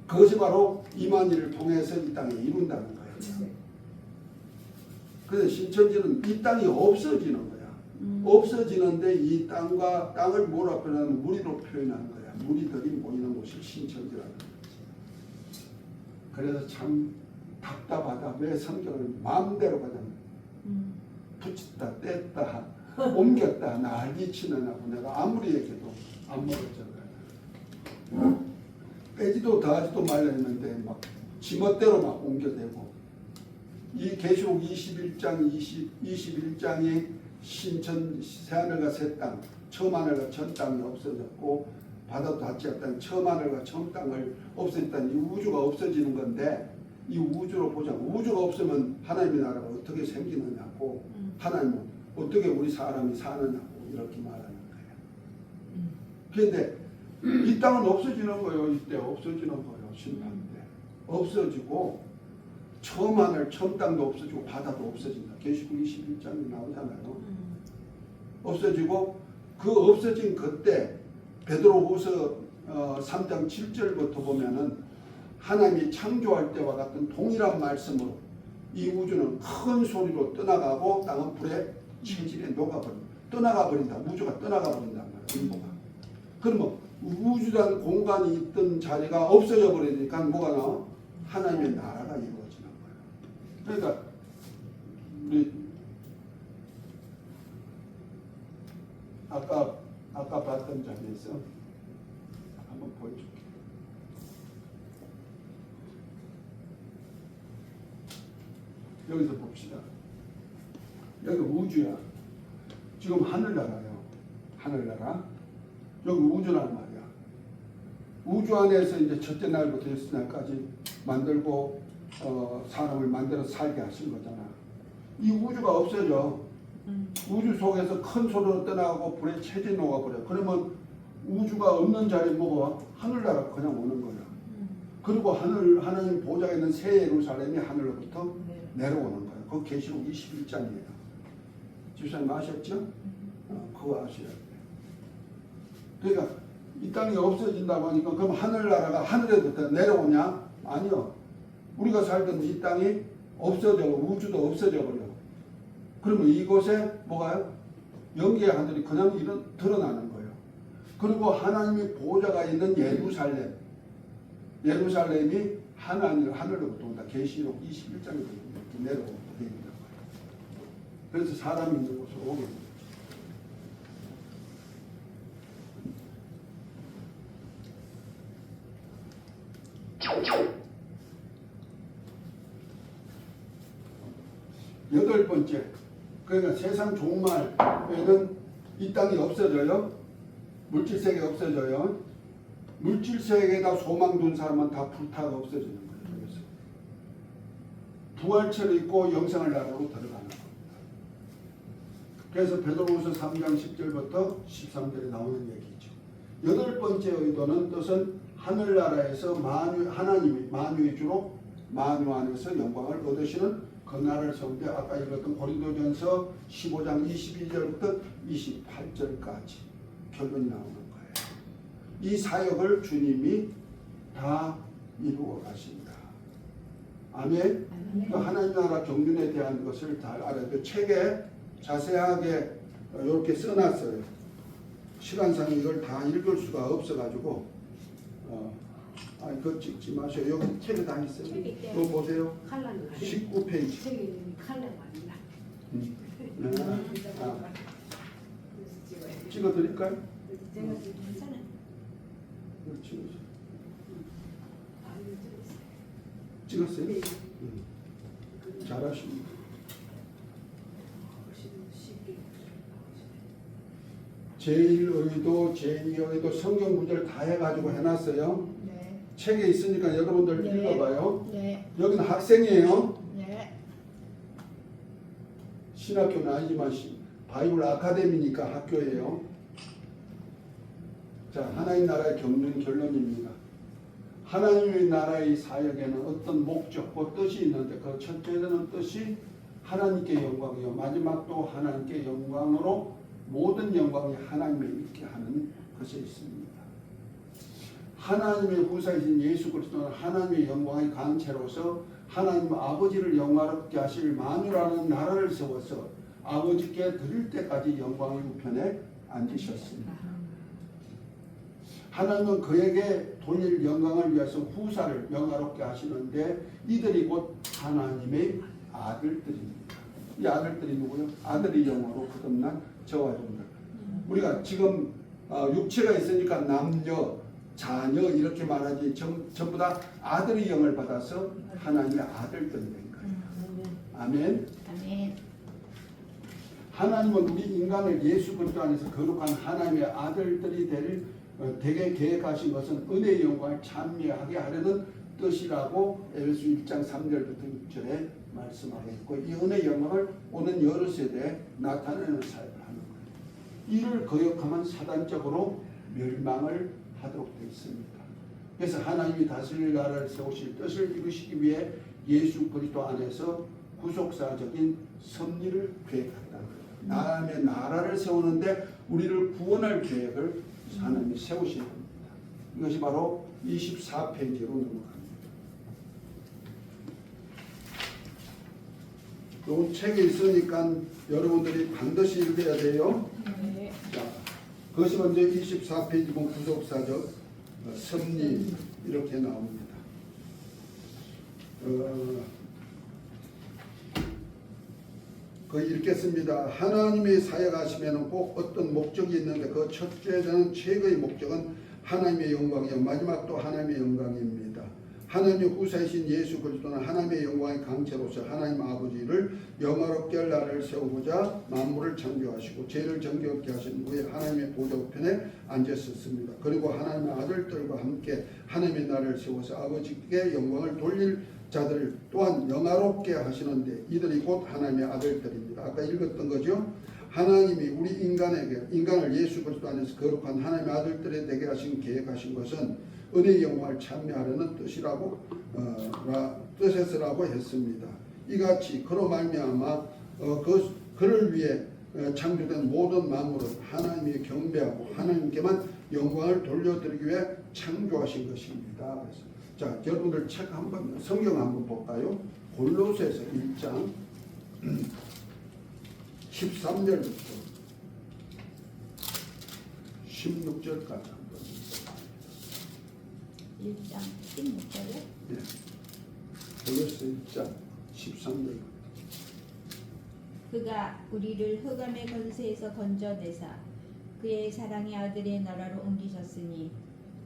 그것이 바로 이만희를 통해서 이 땅에 이룬다는 거예요. 그래서 신천지는 이 땅이 없어지는 거야. 없어지는데 이 땅과 땅을 뭐라 표현하면 무리로 표현하는 거야. 무리들이 모이는 곳이 신천지라는 거지. 그래서 참 답답하다. 왜 성경을 마음대로 그냥 붙였다 뗐다 옮겼다 난리치는 하고 내가 아무리 얘기해도 안 먹었잖아요. 빼지도 더하지도 말라 했는데 막 지멋대로 막 옮겨대고 이 계시록 21장이 신천 새하늘과 새 땅, 처음 하늘과 전 땅이 없어졌고 바다도 닿지 않다는 처음 하늘과 처음 땅을 없애다는 이 우주가 없어지는 건데 이 우주로 보자. 우주가 없으면 하나님의 나라가 어떻게 생기느냐고 하나님은 어떻게 우리 사람이 사느냐고 이렇게 말하는 거예요. 그런데 이 땅은 없어지는 거예요. 이때 없어지는 거예요. 심판 때 없어지고 처음 하늘 처음 땅도 없어지고 바다도 없어진다. 계시록 21장이 나오잖아요. 없어지고 그 없어진 그때 베드로후서 3장 7절부터 보면은 하나님이 창조할 때와 같은 동일한 말씀으로 이 우주는 큰 소리로 떠나가고 땅은 불에 체질에 녹아버린다. 떠나가 버린다. 우주가 떠나가 버린단 말이야. 인보가. 그러면 우주란 공간이 있던 자리가 없어져 버리니까 뭐가 나와? 하나님의 나라가 이루어지는 거예요. 그러니까 우리 아까 봤던 자리에서 한번 보여줄게. 여기서 봅시다. 여기 우주야. 지금 하늘나라요. 하늘나라. 여기 우주란 말이야. 우주 안에서 이제 첫째 날부터 여섯 날까지 만들고 사람을 만들어 살게 하신 거잖아. 이 우주가 없어져. 우주 속에서 큰 소리로 떠나가고 불에 체질 녹아버려. 그러면 우주가 없는 자리에 뭐가 하늘나라 그냥 오는 거야. 그리고 하나님 보좌가 있는 새 예루살렘이 하늘로부터 내려오는 거예요. 그거 계시록 21장이에요. 집사님 아셨죠? 그거 아셔야 돼요. 그러니까 이 땅이 없어진다고 하니까 그럼 하늘나라가 하늘에부터 내려오냐? 아니요. 우리가 살던 이 땅이 없어져, 우주도 없어져 버려. 그러면 이곳에 뭐가요? 영계의 하늘이 그냥 드러나는 거예요. 그리고 하나님의 보좌가 있는 예루살렘이 하늘로부터 온다. 계시록 21장에 이렇게 내려오게 되는 거예요. 그래서 사람이 있는 곳으로 오게 됩니다. 여덟 번째. 그러니까 세상 종말에는 이 땅이 없어져요. 물질 세계 없어져요. 물질 세계에다 소망 둔 사람은 다 불타가 없어지는 거예요. 그래서 부활체로 있고 영생을 나라로 들어가는 겁니다. 그래서 베드로후서 3장 10절부터 13절에 나오는 얘기죠. 여덟 번째 의도는 뜻은 하늘나라에서 하나님이 만유의 주로 만유 안에서 영광을 얻으시는 그 나라를 세우는데 아까 읽었던 고린도전서 15장 22절부터 28절까지 결론이 나오는 거예요. 이 사역을 주님이 다 이루어 가신다. 아멘. 그 하나님 나라 경륜에 대한 것을 잘 알아야 돼요. 책에 자세하게 이렇게 써놨어요. 시간상 이걸 다 읽을 수가 없어가지고 그거 찍지 마세요. 여기 책에 다 있어요. 이거 보세요. 19페이지. 책이 칼라가 아니라. 찍어드릴까요? 제가 괜찮아. 이거 찍었어요? 잘하십니다. 제1의도, 제2의도 성경 구절 다 해가지고 해놨어요. 네. 책에 있으니까 여러분들 네. 읽어봐요. 네. 여기는 학생이에요. 네. 신학교는 아니지만 바이블 아카데미니까 학교예요. 자, 하나님 나라의 경륜 결론입니다. 하나님의 나라의 사역에는 어떤 목적과 뜻이 있는데 그 첫째는 뜻이 하나님께 영광이요. 마지막도 하나님께 영광으로 모든 영광이 하나님에 있게 하는 것이 있습니다. 하나님의 후사이신 예수 그리스도는 하나님의 영광의 강체로서 하나님 아버지를 영화롭게 하실 만유라는 나라를 세워서 아버지께 드릴 때까지 영광의 우편에 앉으셨습니다. 하나님은 그에게 돌릴 영광을 위해서 후사를 영화롭게 하시는데 이들이 곧 하나님의 아들들입니다. 이 아들들이 누구요? 아들이 영화로 거듭난 저와 여러분들. 우리가 지금 육체가 있으니까 남녀, 자녀 이렇게 말하지 전부 다 아들의 영을 받아서 하나님의 아들들이 된 거예요. 아멘. 아멘. 하나님은 우리 인간을 예수 그리스도 안에서 거룩한 하나님의 아들들이 되게 계획하신 것은 은혜의 영광을 찬미하게 하려는 뜻이라고 에베소 1장 3절부터 6절에 말씀하고 있고 이 은혜의 영광을 오는 여러 세대에 나타내는 사역을 하는 거예요. 이를 거역하면 사단적으로 멸망을 하도록 되어 있습니다. 그래서 하나님이 다스릴 나라를 세우실 뜻을 이루시기 위해 예수 그리스도 안에서 구속사적인 섭리를 계획한다는 거예요. 하나님의 나라를 세우는데 우리를 구원할 계획을 하나님이 세우신 겁니다. 이것이 바로 24페이지로 넘어갑니다. 이 책에 있으니까 여러분들이 반드시 읽어야 돼요. 네. 자, 그것이 먼저 24페이지 보면 구속사적 섭리 이렇게 나옵니다. 읽겠습니다. 하나님의 사역하시면 꼭 어떤 목적이 있는데 그 첫째는 최고의 목적은 하나님의 영광이요 마지막도 하나님의 영광입니다. 하나님의 후사이신 예수 그리스도는 하나님의 영광의 강체로서 하나님 아버지를 영화롭게 할 나라를 세우고자 만물을 창조하시고 죄를 정결케 하신 후에 하나님의 보좌 우편에 앉으셨습니다. 그리고 하나님의 아들들과 함께 하나님의 나라를 세워서 아버지께 영광을 돌릴 자들 또한 영화롭게 하시는데 이들이 곧 하나님의 아들들입니다. 아까 읽었던 거죠. 하나님이 우리 인간을 예수 그리스도 안에서 거룩한 하나님의 아들들이 되게 하신 계획하신 것은 은혜의 영광을 찬미하려는 뜻에서라고 했습니다. 이같이 그로 말미암아 그를 위해 창조된 모든 만물은 하나님이 경배하고 하나님께만 영광을 돌려드리기 위해 창조하신 것입니다. 그래서 자, 여러분들 책 한번 성경 한번 볼까요? 골로새서 1장 13절부터 16절까지 한번. 1장 16절에 예. 골로새 1장 13절. 그가 우리를 흑암의 권세에서 건져내사 그의 사랑의 아들의 나라로 옮기셨으니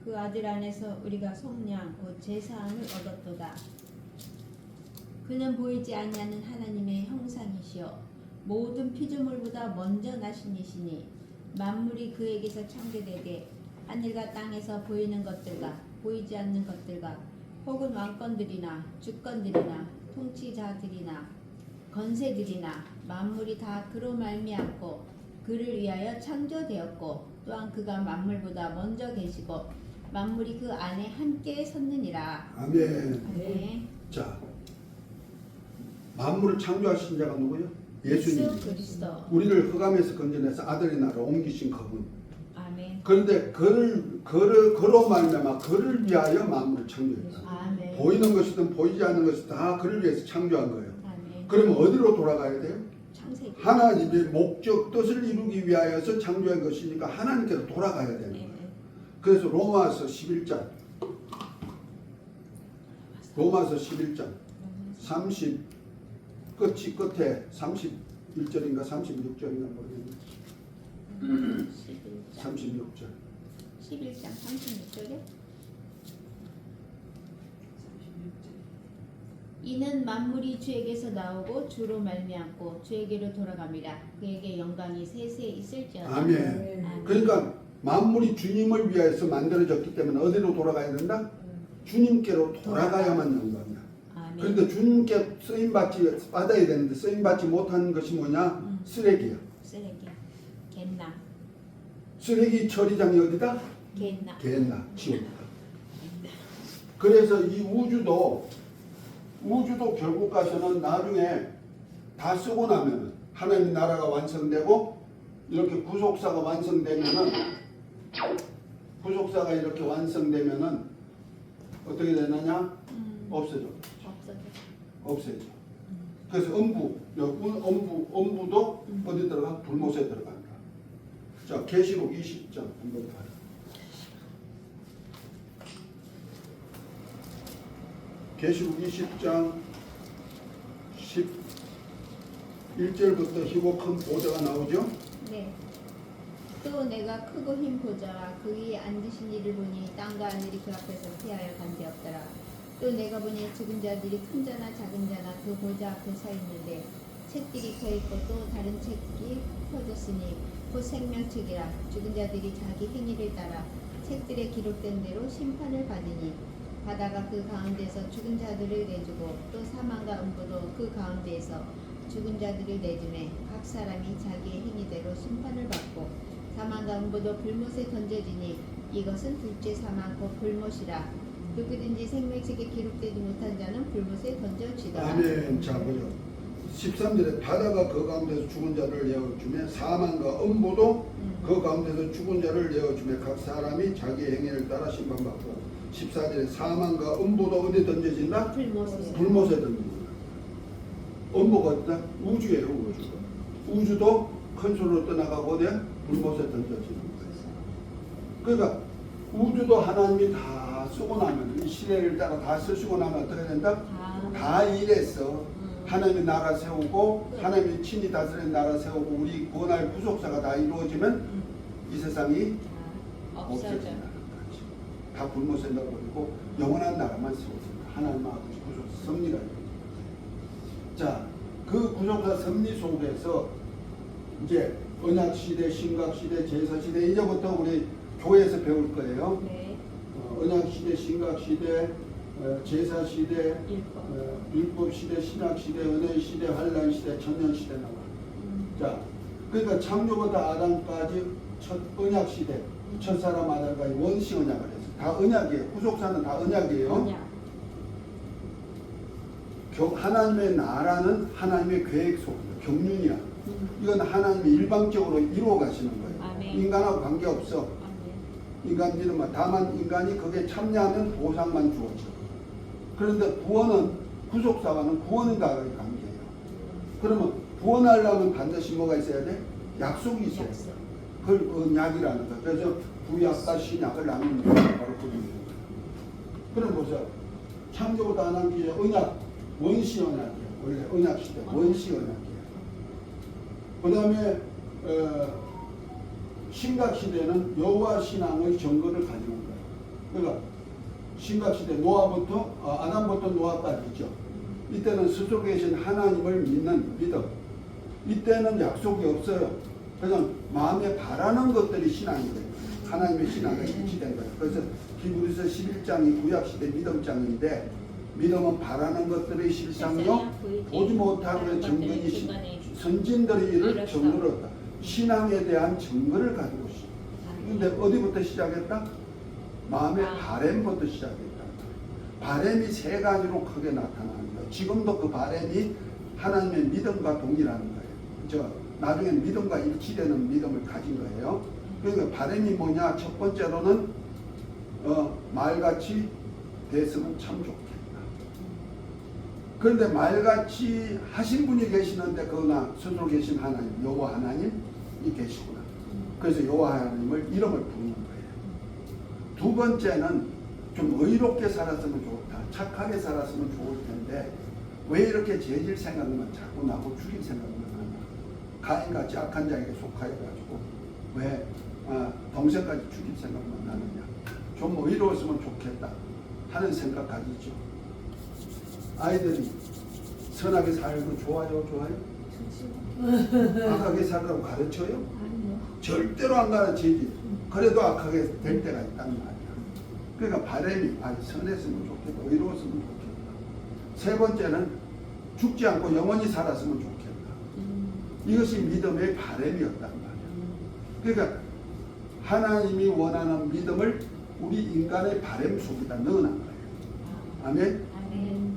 그 아들 안에서 우리가 속량 곧 제사함을 얻었도다. 그는 보이지 아니하는 하나님의 형상이시여 모든 피조물보다 먼저 나신 이시니 만물이 그에게서 창조되되 하늘과 땅에서 보이는 것들과 보이지 않는 것들과 혹은 왕권들이나 주권들이나 통치자들이나 건세들이나 만물이 다 그로 말미암고 그를 위하여 창조되었고 또한 그가 만물보다 먼저 계시고 만물이 그 안에 함께 섰느니라. 아멘. 아멘. 자, 만물을 창조하신 자가 누구요? 예수님. 예수 그리스도. 우리를 흑암에서 건져내서 아들의 나라로 옮기신 그분. 아멘. 그런데 그로 말미암아 그를 위하여 만물을 창조했다. 아멘. 보이는 것이든 보이지 않는 것이든 다 그를 위해서 창조한 거예요. 아멘. 그러면 어디로 돌아가야 돼요? 창세기. 하나님의 목적 뜻을 이루기 위하여서 창조한 것이니까 하나님께로 돌아가야 되는 거예요. 그래서 로마서 11장 30 끝에 31절인가 36절인가 모르겠는데 36절 11장 36절에 이는 만물이 주에게서 나오고 주로 말미암고 주에게로 돌아갑니다. 그에게 영광이 세세히 있을지어다. 아멘. 그러니까 만물이 주님을 위해서 만들어졌기 때문에 어디로 돌아가야 된다? 주님께로 돌아가야만 영광이야. 아멘. 그런데 주님께 쓰임받지 받아야 되는데 쓰임받지 못하는 것이 뭐냐? 쓰레기야. 쓰레기. 겟나. 쓰레기 처리장이 어디다? 겟나. 겟나, 지옥이다. 그래서 이 우주도 결국 가서는 나중에 다 쓰고 나면 하나님 나라가 완성되고 이렇게 구속사가 완성되면은 이렇게 완성되면은 어떻게 되느냐? 없어져. 없어져. 그래서 엄부도 어디 들어가? 불못에 들어간다. 자, 계시록 20장 한번 봐요. 계시록 20장 11절부터 희고 큰 보좌가 나오죠. 네. 또 내가 크고 흰 보좌와 그 위에 앉으신 이를 보니 땅과 하늘이 그 앞에서 피하여 간데없더라. 또 내가 보니 죽은 자들이 큰 자나 작은 자나 그 보좌 앞에 서 있는데 책들이 펴 있고 또 다른 책이 펴졌으니 곧 생명책이라. 죽은 자들이 자기 행위를 따라 책들에 기록된 대로 심판을 받으니 바다가 그 가운데서 죽은 자들을 내주고 또 사망과 음부도 그 가운데에서 죽은 자들을 내주매 각 사람이 자기의 행위대로 심판을 받고 사망과 음부도 불못에 던져지니 이것은 둘째 사망 곧 불못이라. 누구든지 생명책에 기록되지 못한 자는 불못에 던져지더라. 아멘. 자, 보죠. 13절에 바다가 그 가운데서 죽은 자를 내어주며 사망과 음부도 그 가운데서 죽은 자를 내어주며 각 사람이 자기의 행위를 따라 심판받고 14절에 사망과 음부도 어디 던져진다? 불못에 던진다. 음부가 어디다? 우주예요. 우주도 큰 소리로 떠나가고 어디야? 불못에 던져지는 거예요. 그러니까 우주도 하나님이 다 쓰고 나면 이 시대를 따라 다 쓰시고 나면 어떻게 된다? 다 일해서 하나님의 나라 세우고 하나님이 친히 다스리는 나라 세우고 우리 구원할 구속사가 다 이루어지면 이 세상이 없어진다. 다 불못에 넣어버리고 영원한 나라만 세워진다. 하나님 아버지 구속사 섭리가 이루어진다. 자, 그 구속사 섭리 속에서 이제 언약시대, 신각시대, 제사시대 이제부터 우리 교회에서 배울 거예요. 네. 언약시대, 신각시대, 제사시대, 율법시대, 신약시대, 은혜시대, 환란시대, 천년시대 나와. 자, 그러니까 창조부터 아담까지 첫 언약시대, 첫사람 아담까지 원시 언약을 했어요. 다 언약이에요. 구속사는 다 언약이에요. 하나님의 나라는 하나님의 계획 속이에요. 경륜이야. 이건 하나님이 일방적으로 이루어 가시는 거예요. 아멘. 인간하고 관계없어. 인간 믿음만. 다만 인간이 거기에 참여하면 보상만 주어져. 그런데 구원은 구속사와는 구원과의 관계예요. 그러면 구원하려면 반드시 뭐가 있어야 돼? 약속이 있어야 돼. 그걸 언약이라는 거예요. 그래서 구약과 신약을 나누는 게 바로 그 의미예요. 그럼 보세요. 창조부터 하나님의 언약, 원시 언약이에요. 원래 언약 시대 원시 언약이에요. 그 다음에 신각 시대는 여호와 신앙의 증거를 가지고 온 거예요. 그러니까 신각 시대 노아부터 아담부터 노아까지죠. 이때는 스스로 계신 하나님을 믿는 믿음. 이때는 약속이 없어요. 그래서 마음에 바라는 것들이 신앙이 돼요. 하나님의 신앙과 일치된 거예요. 그래서 히브리서 11장이 구약시대 믿음장인데 믿음은 바라는 것들의 실상요 보지 못하는 증거이신 선진들이 이를 증거를 얻다. 신앙에 대한 증거를 가지고 있어요. 근데 어디부터 시작했다? 마음의 바램부터 시작했다. 바램이 세 가지로 크게 나타나는 거예요. 지금도 그 바램이 하나님의 믿음과 동일한 거예요. 나중에는 믿음과 일치되는 믿음을 가진 거예요. 그러니까 바램이 뭐냐? 첫 번째로는 말같이 됐으면 참 좋겠다. 그런데 말같이 하신 분이 계시는데 그러나 스스로 계신 하나님, 여호와 하나님이 계시구나. 그래서 여호와 하나님을 이름을 부르는 거예요. 두 번째는 좀 의롭게 살았으면 좋다. 착하게 살았으면 좋을 텐데 왜 이렇게 죄질 생각만 자꾸 나고 죽일 생각만 하나. 가인같이 악한 자에게 속하여가지고 왜 동생까지 죽일 생각만 나느냐. 좀 의로웠으면 좋겠다 하는 생각 가지죠. 아이들이 선하게 살고 좋아요? 악하게 살라고 가르쳐요? 아니요. 절대로 안 가르치지. 그래도 악하게 될 때가 있단 말이야. 그러니까 바람이 선했으면 좋겠다. 의로웠으면 좋겠다. 세 번째는 죽지 않고 영원히 살았으면 좋겠다. 이것이 믿음의 바람이었단 말이야. 그러니까 하나님이 원하는 믿음을 우리 인간의 바람 속에다 넣어놓은 거예요. 아멘?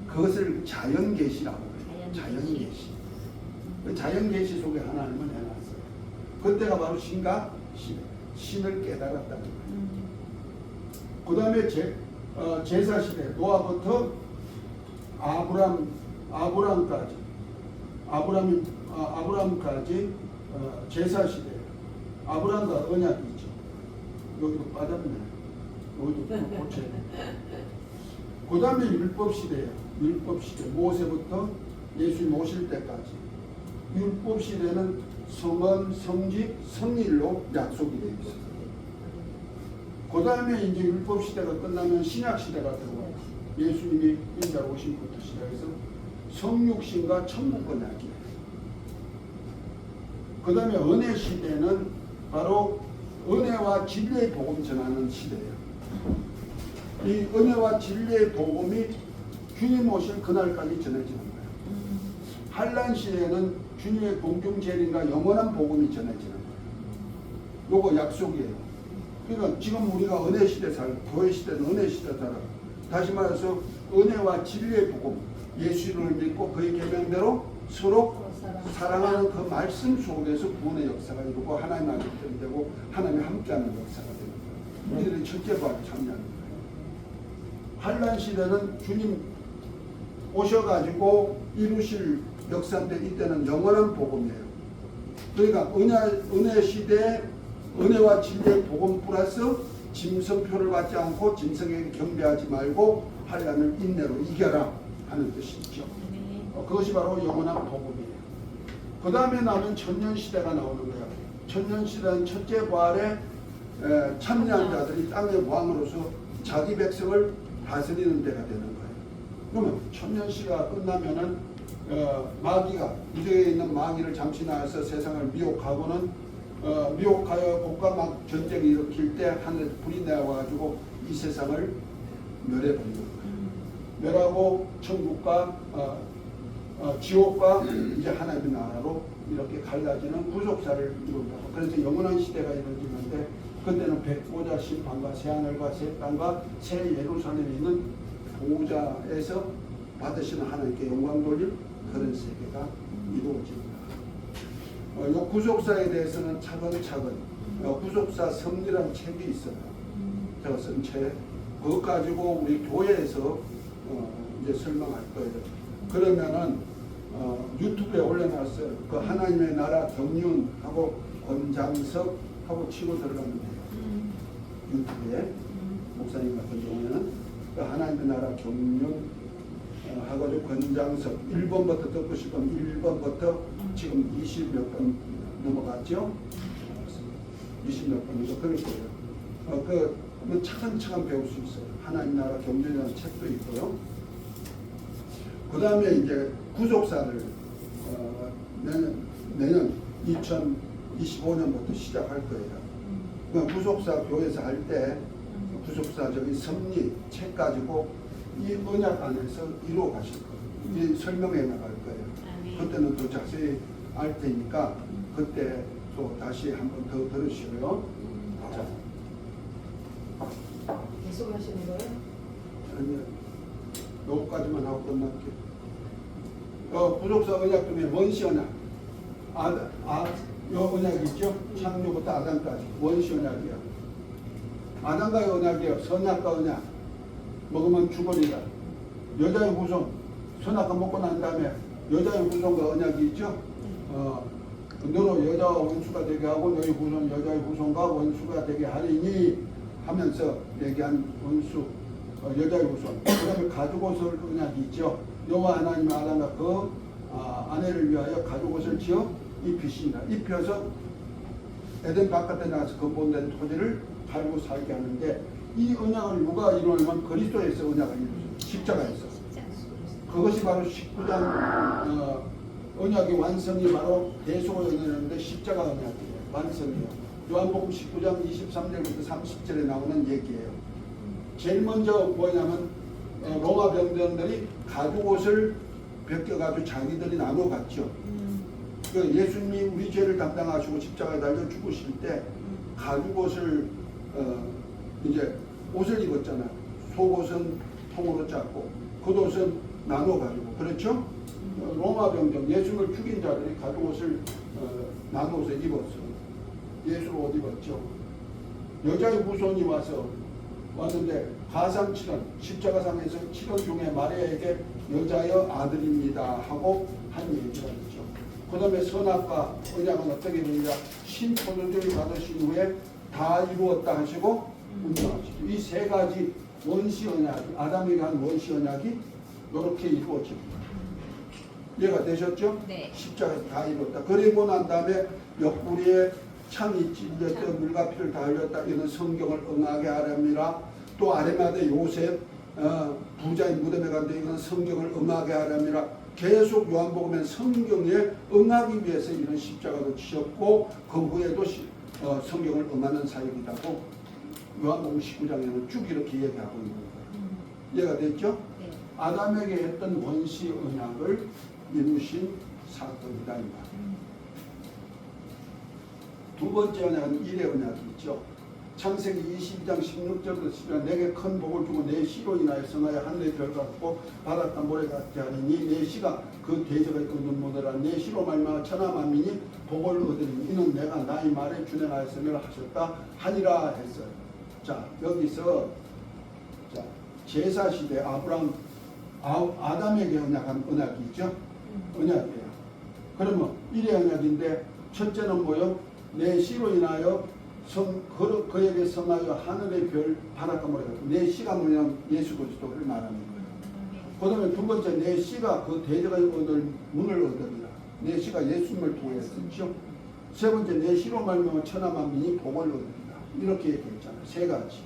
그것을 자연계시라고 해요. 자연계시. 그 자연계시 속에 하나님을 해놨어요. 그때가 바로 신과 신을 깨달았다는 거예요. 그 다음에 제사시대 노아부터 아브람까지 제사시대 아브람과 언약이 있죠. 여기도 빠졌네. 여기도 고쳐야 돼. 그 다음에 율법시대예요. 율법시대 모세부터 예수님 오실 때까지 율법시대는 성원, 성직, 성일로 약속이 되어 있어요. 그 다음에 이제 율법시대가 끝나면 신약시대가 들어와요. 예수님이 인자로 오신 것부터 시작해서 성육신과 천국권 이야기예요. 그 다음에 은혜시대는 바로 은혜와 진리의 복음 전하는 시대예요. 이 은혜와 진리의 복음이 주님 오실 그날까지 전해지는 거예요. 환란 시대에는 주님의 공중재림과 영원한 복음이 전해지는 거예요. 요거 약속이에요. 그러니까 지금 우리가 은혜 시대 살고 교회 시대는 은혜 시대 살아. 다시 말해서 은혜와 진리의 복음, 예수를 믿고 그의 계명대로 서로 사랑하는 그 말씀 속에서 구원의 역사가 이루고 하나님 아들들이 되고 하나님이 함께하는 역사가 되는 거예요. 우리들이 첫째 부활에 참여하는 거예요. 환란 시대는 주님 오셔가지고 이루실 역사인데 이때는 영원한 복음이에요. 그러니까 은혜 시대에 은혜와 진리의 복음 플러스 짐승표를 받지 않고 짐승에게 경배하지 말고 환란을 인내로 이겨라 하는 뜻이죠. 그것이 바로 영원한 복음이에요. 그 다음에 나오면 천년시대가 나오는 거예요. 천년시대는 첫째 부활에 참여한 자들이 땅의 왕으로서 자기 백성을 다스리는 때가 되는 거예요. 그러면 천년시가 끝나면은 마귀가 이쪽에 있는 마귀를 잠시 나와서 세상을 미혹하고는 미혹하여 복과 전쟁을 일으킬 때 하늘 불이 내려와가지고 이 세상을 멸해버리는 거예요. 멸하고 천국과 지옥과 이제 하나님의 나라로 이렇게 갈라지는 구속사를 이룬다고. 그래서 영원한 시대가 이루어지는데 그때는 백보자 심판과 새하늘과 새 땅과 새 예루살렘에 있는 보좌에서 받으시는 하나님께 영광 돌릴 그런 세계가 이루어집니다. 이 구속사에 대해서는 차근차근 구속사 성리라는 책이 있어요. 제가 쓴 책. 그것 가지고 우리 교회에서 이제 설명할 거예요. 그러면은 유튜브에 올려놨어요. 그 하나님의 나라 경륜하고 권장석하고 치고 들어가면 돼요. 유튜브에 목사님 같은 경우에는 그 하나님의 나라 경륜 하고 권장석 1번부터 듣고 싶으면 1번부터 지금 20몇 번 넘어갔죠? 20몇 번이죠. 그럴 거예요. 그 차근차근 배울 수 있어요. 하나님 나라 경륜이라는 책도 있고요. 그 다음에 이제 구속사를 내년 2025년부터 시작할 거예요. 그러니까 부속사 교회에서 할 때 부속사적인 섭리 책 가지고 이 언약 안에서 이루어 가실 거예요. 이 설명해 나갈 거예요. 아멘. 그때는 더 자세히 알 테니까 그때 또 다시 한번 더 들으시고요. 자, 계속 하시는 거예요? 아니요. 요거까지만 하고 끝날게요. 부속사 언약 중에 원시 언약. 요 언약이 있죠? 창조부터 아담까지. 원시 언약이요. 아담과의 언약이요. 선악과 언약. 먹으면 죽으리라. 여자의 후손. 선악과 먹고 난 다음에 여자의 후손과 언약이 있죠? 너로 여자와 원수가 되게 하고 너희 후손 여자의 후손과 원수가 되게 하리니 하면서 얘기한 원수 여자의 후손. 그 다음에 가죽옷을 언약이 있죠. 여호와 하나님 아담과 그 아내를 위하여 가죽옷을 지어 입히신다. 입혀서 에덴 바깥에 나가서 근본된 토지를 갈고 살게 하는데 이 언약을 누가 이루냐면 그리스도에서 언약을 이루어요. 십자가에서. 그것이 바로 19장 언약의 완성이 바로 대속을 언약인데 십자가 언약이에요. 완성이에요. 요한복음 19장 23절부터 30절에 나오는 얘기예요. 제일 먼저 뭐냐면 로마 병정들이 가죽옷을 벗겨가지고 자기들이 나눠 갔죠. 그 예수님이 우리 죄를 담당하시고 십자가에 달려 죽으실 때 가죽옷을 이제 옷을 입었잖아요. 속옷은 통으로 짰고 겉옷은 나눠 가지고 그렇죠? 로마 병정 예수님을 죽인 자들이 가죽옷을 나눠서 입었어요. 예수를 옷 입었죠. 여자의 후손이 왔는데 가상칠언 십자가상에서 7원 중에 마리아에게 여자여 아들입니다 하고 한 얘기가 있죠. 그 다음에 선악과 언약은 어떻게 되느냐 신포도주를 받으신 후에 다 이루었다 하시고 운명하시죠. 이 세 가지 원시 언약이 아담에게 한 원시 언약이 이렇게 이루어집니다. 이해가 되셨죠? 네. 십자가에서 다 이루었다. 그리고 난 다음에 옆구리에 창이 찔렸다 물과 피를 다 흘렸다. 이는 성경을 응하게 하렵니다. 또 아레마대 요셉 부자인 무덤에 간데 이건 성경을 응하게 하렵니다. 계속 요한복음엔 성경에 응하기 위해서 이런 십자가도 지었고 그 후에도 성경을 응하는 사역이라고 요한복음 19장에는 쭉 이렇게 얘기하고 있는 거예요. 이해가 됐죠? 네. 아담에게 했던 원시 언약을 이루신 사건이다 이 말. 두 번째 언약은 일의 언약이 있죠. 창세기 22장 16절부터 17절 내게 큰 복을 주고 내 씨로 인하여 성하여 하늘의 별 같고 바닷가 모래 같게 하리니 내 씨가 그 대적을 얻는 모델라 내 씨로 말미암아 천하 만민이 복을 얻으리니 이는 내가 나의 말에 준행하였음을 하셨다 하니라 했어요. 자 여기서 자 제사 시대 아담에게 언약한 언약이 있죠. 언약이에요. 그러면 일의 언약인데 첫째는 뭐요? 내 씨로 인하여 그에게 성하여 하늘의 별 바닷가 모래 같고 내 씨가 뭐냐면 예수 그리스도를 말하는 거예요. 그 다음에 두 번째 내 씨가 그 대적의 얻을 문을 얻으리라. 내 씨가 예수님을 통했었죠. 세 번째 내 씨로 말미암아 천하 만민이 복을 얻으리라. 이렇게 얘기했잖아요. 세 가지.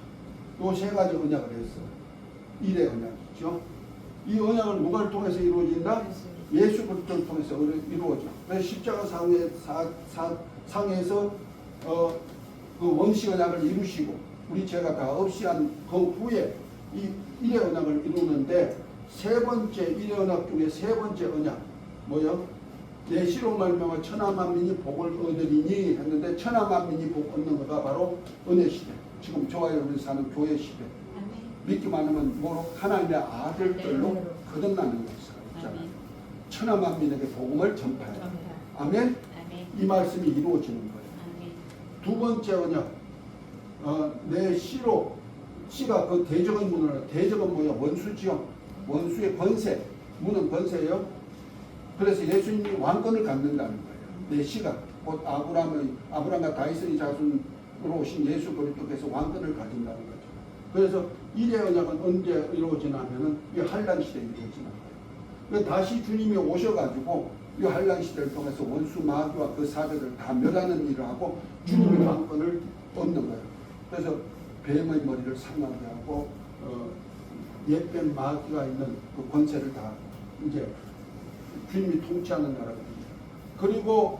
요 세 가지 언약을 했어요. 일의 언약이죠. 이 언약을 누가를 통해서 이루어진다? 예수 그리스도를 통해서 이루어져. 그래서 십자가 상에서 그 원시 언약을 이루시고 우리 죄가 다 없이 한 그 후에 이 일의 언약을 이루는데 세 번째 일의 언약 중에 세 번째 언약 뭐요? 내 씨로 말미암아 천하 만민이 복을 얻으리니 했는데 천하 만민이 복 얻는 거가 바로 은혜 시대. 지금 저와 여러분이 사는 교회 시대. 믿기만 하면 뭐로 하나님의 아들들로 거듭나는 것이잖아요. 천하 만민에게 복음을 전파해요. 아멘. 이 말씀이 이루어지는 거예요. 두 번째 언약, 내 씨로 씨가 그 대적의 문을 대적은 뭐야? 원수지요. 원수의 권세, 문은 권세예요. 그래서 예수님이 왕권을 갖는다는 거예요. 내 씨가 곧 아브라함과 다윗의 자손으로 오신 예수 그리스도께서 왕권을 가진다는 거죠. 그래서 일의 언약은 언제 이루어지냐면은 이 한란 시대에 이루어지는 거예요. 다시 주님이 오셔가지고 이 한란 시대를 통해서 원수 마귀와 그 사대를 다 멸하는 일을 하고 주님의 왕권을 얻는 거예요. 그래서 뱀의 머리를 상하게 하고 옛뱀 마귀가 있는 그 권세를 다 이제 주님이 통치하는 나라거든요. 그리고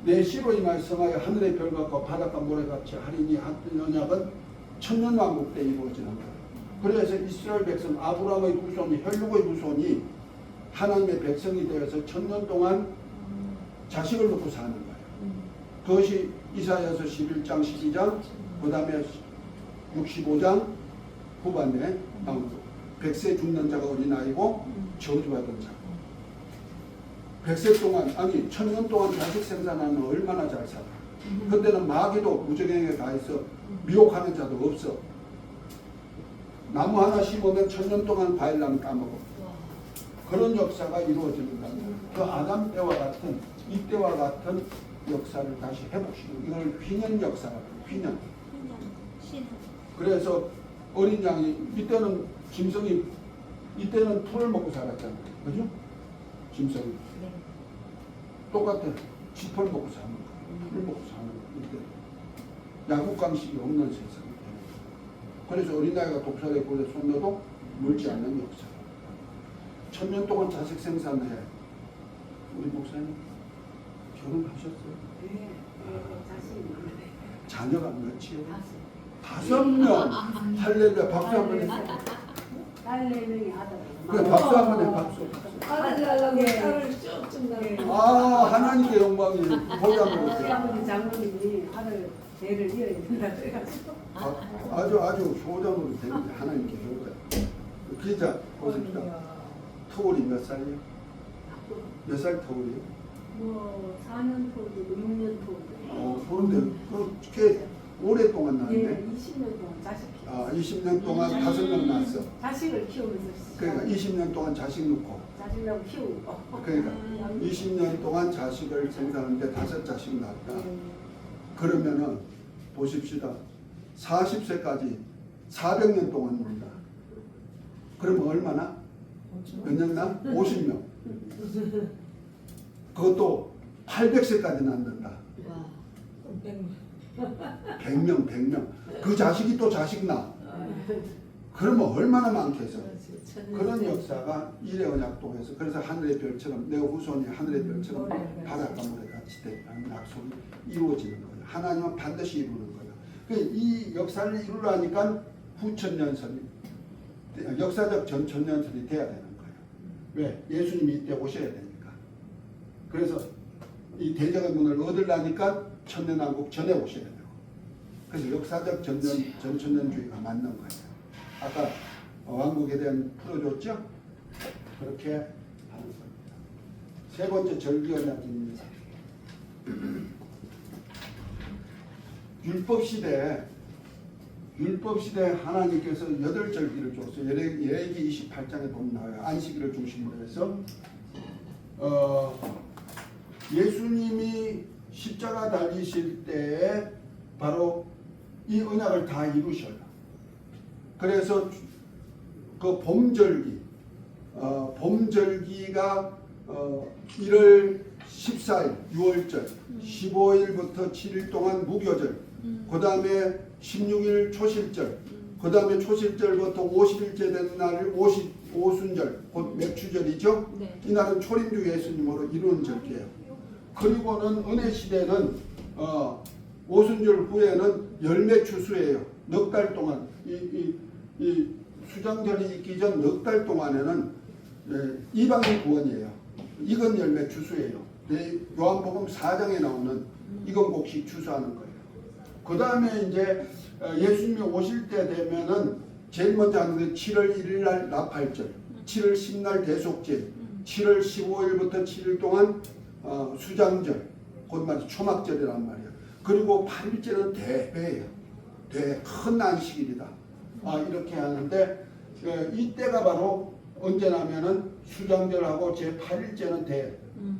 내 시로 임하여 성하여 하늘의 별같고 바닷가 모래같이 하리니 한 언약은 천년왕국 때 이루어지는 거예요. 그래서 이스라엘 백성 아브라함의 후손이 혈육의 후손이 하나님의 백성이 되어서 천년 동안 자식을 놓고 사는 거예요. 그것이 이사야서 11장 12장 그 다음에 65장 후반에 나오는 거. 100세 죽는 자가 어린아이고 저주받은 자. 100세 동안 아니 천년 동안 자식 생산하면 얼마나 잘 살아. 그때는 마귀도 무적행에 가 있어. 미혹하는 자도 없어. 나무 하나 심으면 천년 동안 과일나무 따먹어. 그런 역사가 이루어진다. 그 아담 때와 같은 이때와 같은 역사를 다시 해보시고 이걸 휘년 역사라고 휘년. 그래서 어린 양이 이때는 짐승이 이때는 풀을 먹고 살았잖아요. 그죠? 짐승이 네. 똑같아. 쥐풀 먹고 사는 거. 풀 먹고 사는 거. 이때 야구강식이 없는 세상이 되는 거예요. 그래서 어린아이가 독살에 볼에 손 넣어도 물지 않는 역사. 천년 동안 자식 생산해. 우리 목사님 결혼하셨어요? 네. 자신이 많은데. 자녀가 몇이요? 5. 5명. 할렐루야. 박수 한번 해주세요. 딸 4명이 아들. 그래 박수 한번 해. 박수. 아들 하려고 딸을 쭉쭉 낳아. 아 하나님께 영광이 보장으로 우리 아버지 장로님이 아들 대를 이어야 된다 그래가지고. 아주 효장으로 되는데 하나님께 영광. 기자 보십시오. 터울이 몇 살이요? 몇 살 터울이요? 뭐 4년 토도 6년 토도. 그런데 그렇게 오랫동안 예, 낳았네. 20년 동안 자식 키워. 아 20년 동안 5명 낳았어. 자식을 키우면서. 그러니까 20년 동안 자식 놓고. 자식을 키우고. 그러니까 20년 동안 자식을 생산하는데 5자식 낳았다. 그러면은 보십시다. 40세까지 400년 동안입니다. 그러면 얼마나? 몇 년 나? 50명. 그것도 800세까지 낳는다. 와. 100명. 그 자식이 또 자식 낳아. 그러면 얼마나 많겠어. 그런 역사가 일의 언약도 해서 그래서 하늘의 별처럼 내 후손이 하늘의 별처럼 바닷가 모래같이 됐다는 약속이 이루어지는 거예요. 하나님은 반드시 이루는 거예요. 이 역사를 이루려니까 후천년설이 역사적 전천년설이 돼야 되는 거예요. 왜? 예수님이 이때 오셔야 되니까. 그래서 이 대적의 문을 얻으려니까 천년왕국 전에 오셔야 되고. 그래서 역사적 전천년주의가 맞는 거예요. 아까 왕국에 대한 풀어줬죠? 그렇게 하는 겁니다. 세 번째 절기언약입니다. 율법시대에 하나님께서 8절기를 줬어요. 예레기 28장에 보면 나와요. 안식일을 중심으로 해서 예수님이 십자가 달리실 때에 바로 이 언약을 다 이루셔요. 그래서 그 봄절기가 1월 14일 6월절 15일부터 7일 동안 무교절 그 다음에 16일 초실절 그 다음에 초실절부터 50일째 되는 날을 오순절 곧 맥추절이죠. 네. 이날은 초림주 예수님으로 이루는 절기예요. 그리고는 은혜시대는 오순절 후에는 열매추수예요. 넉 달 동안 이 수장절이 있기 전 넉 달 동안에는 이방인 구원이에요. 익은 열매 추수예요. 요한복음 4장에 나오는 익은 곡식 추수하는 거예요. 그 다음에 이제 예수님이 오실 때 되면은 제일 먼저 하는 게 7월 1일 날 나팔절, 7월 10날 대속절, 7월 15일부터 7일 동안 수장절, 곧 말이 초막절이란 말이에요. 그리고 8일째는 대회예요. 큰 안식일이다. 이렇게 하는데 이때가 바로 언제냐면은 수장절하고 제8일째는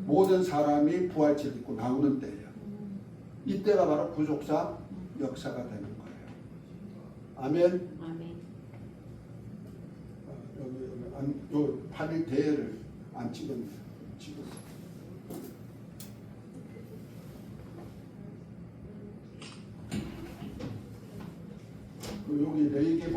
모든 사람이 부활절 입고 나오는 때예요. 이때가 바로 구속사 역사가 되는 거예요. 아멘. 아멘. 요 8일 대회를 안 찍었네요. 찍었어요. 여기 레이게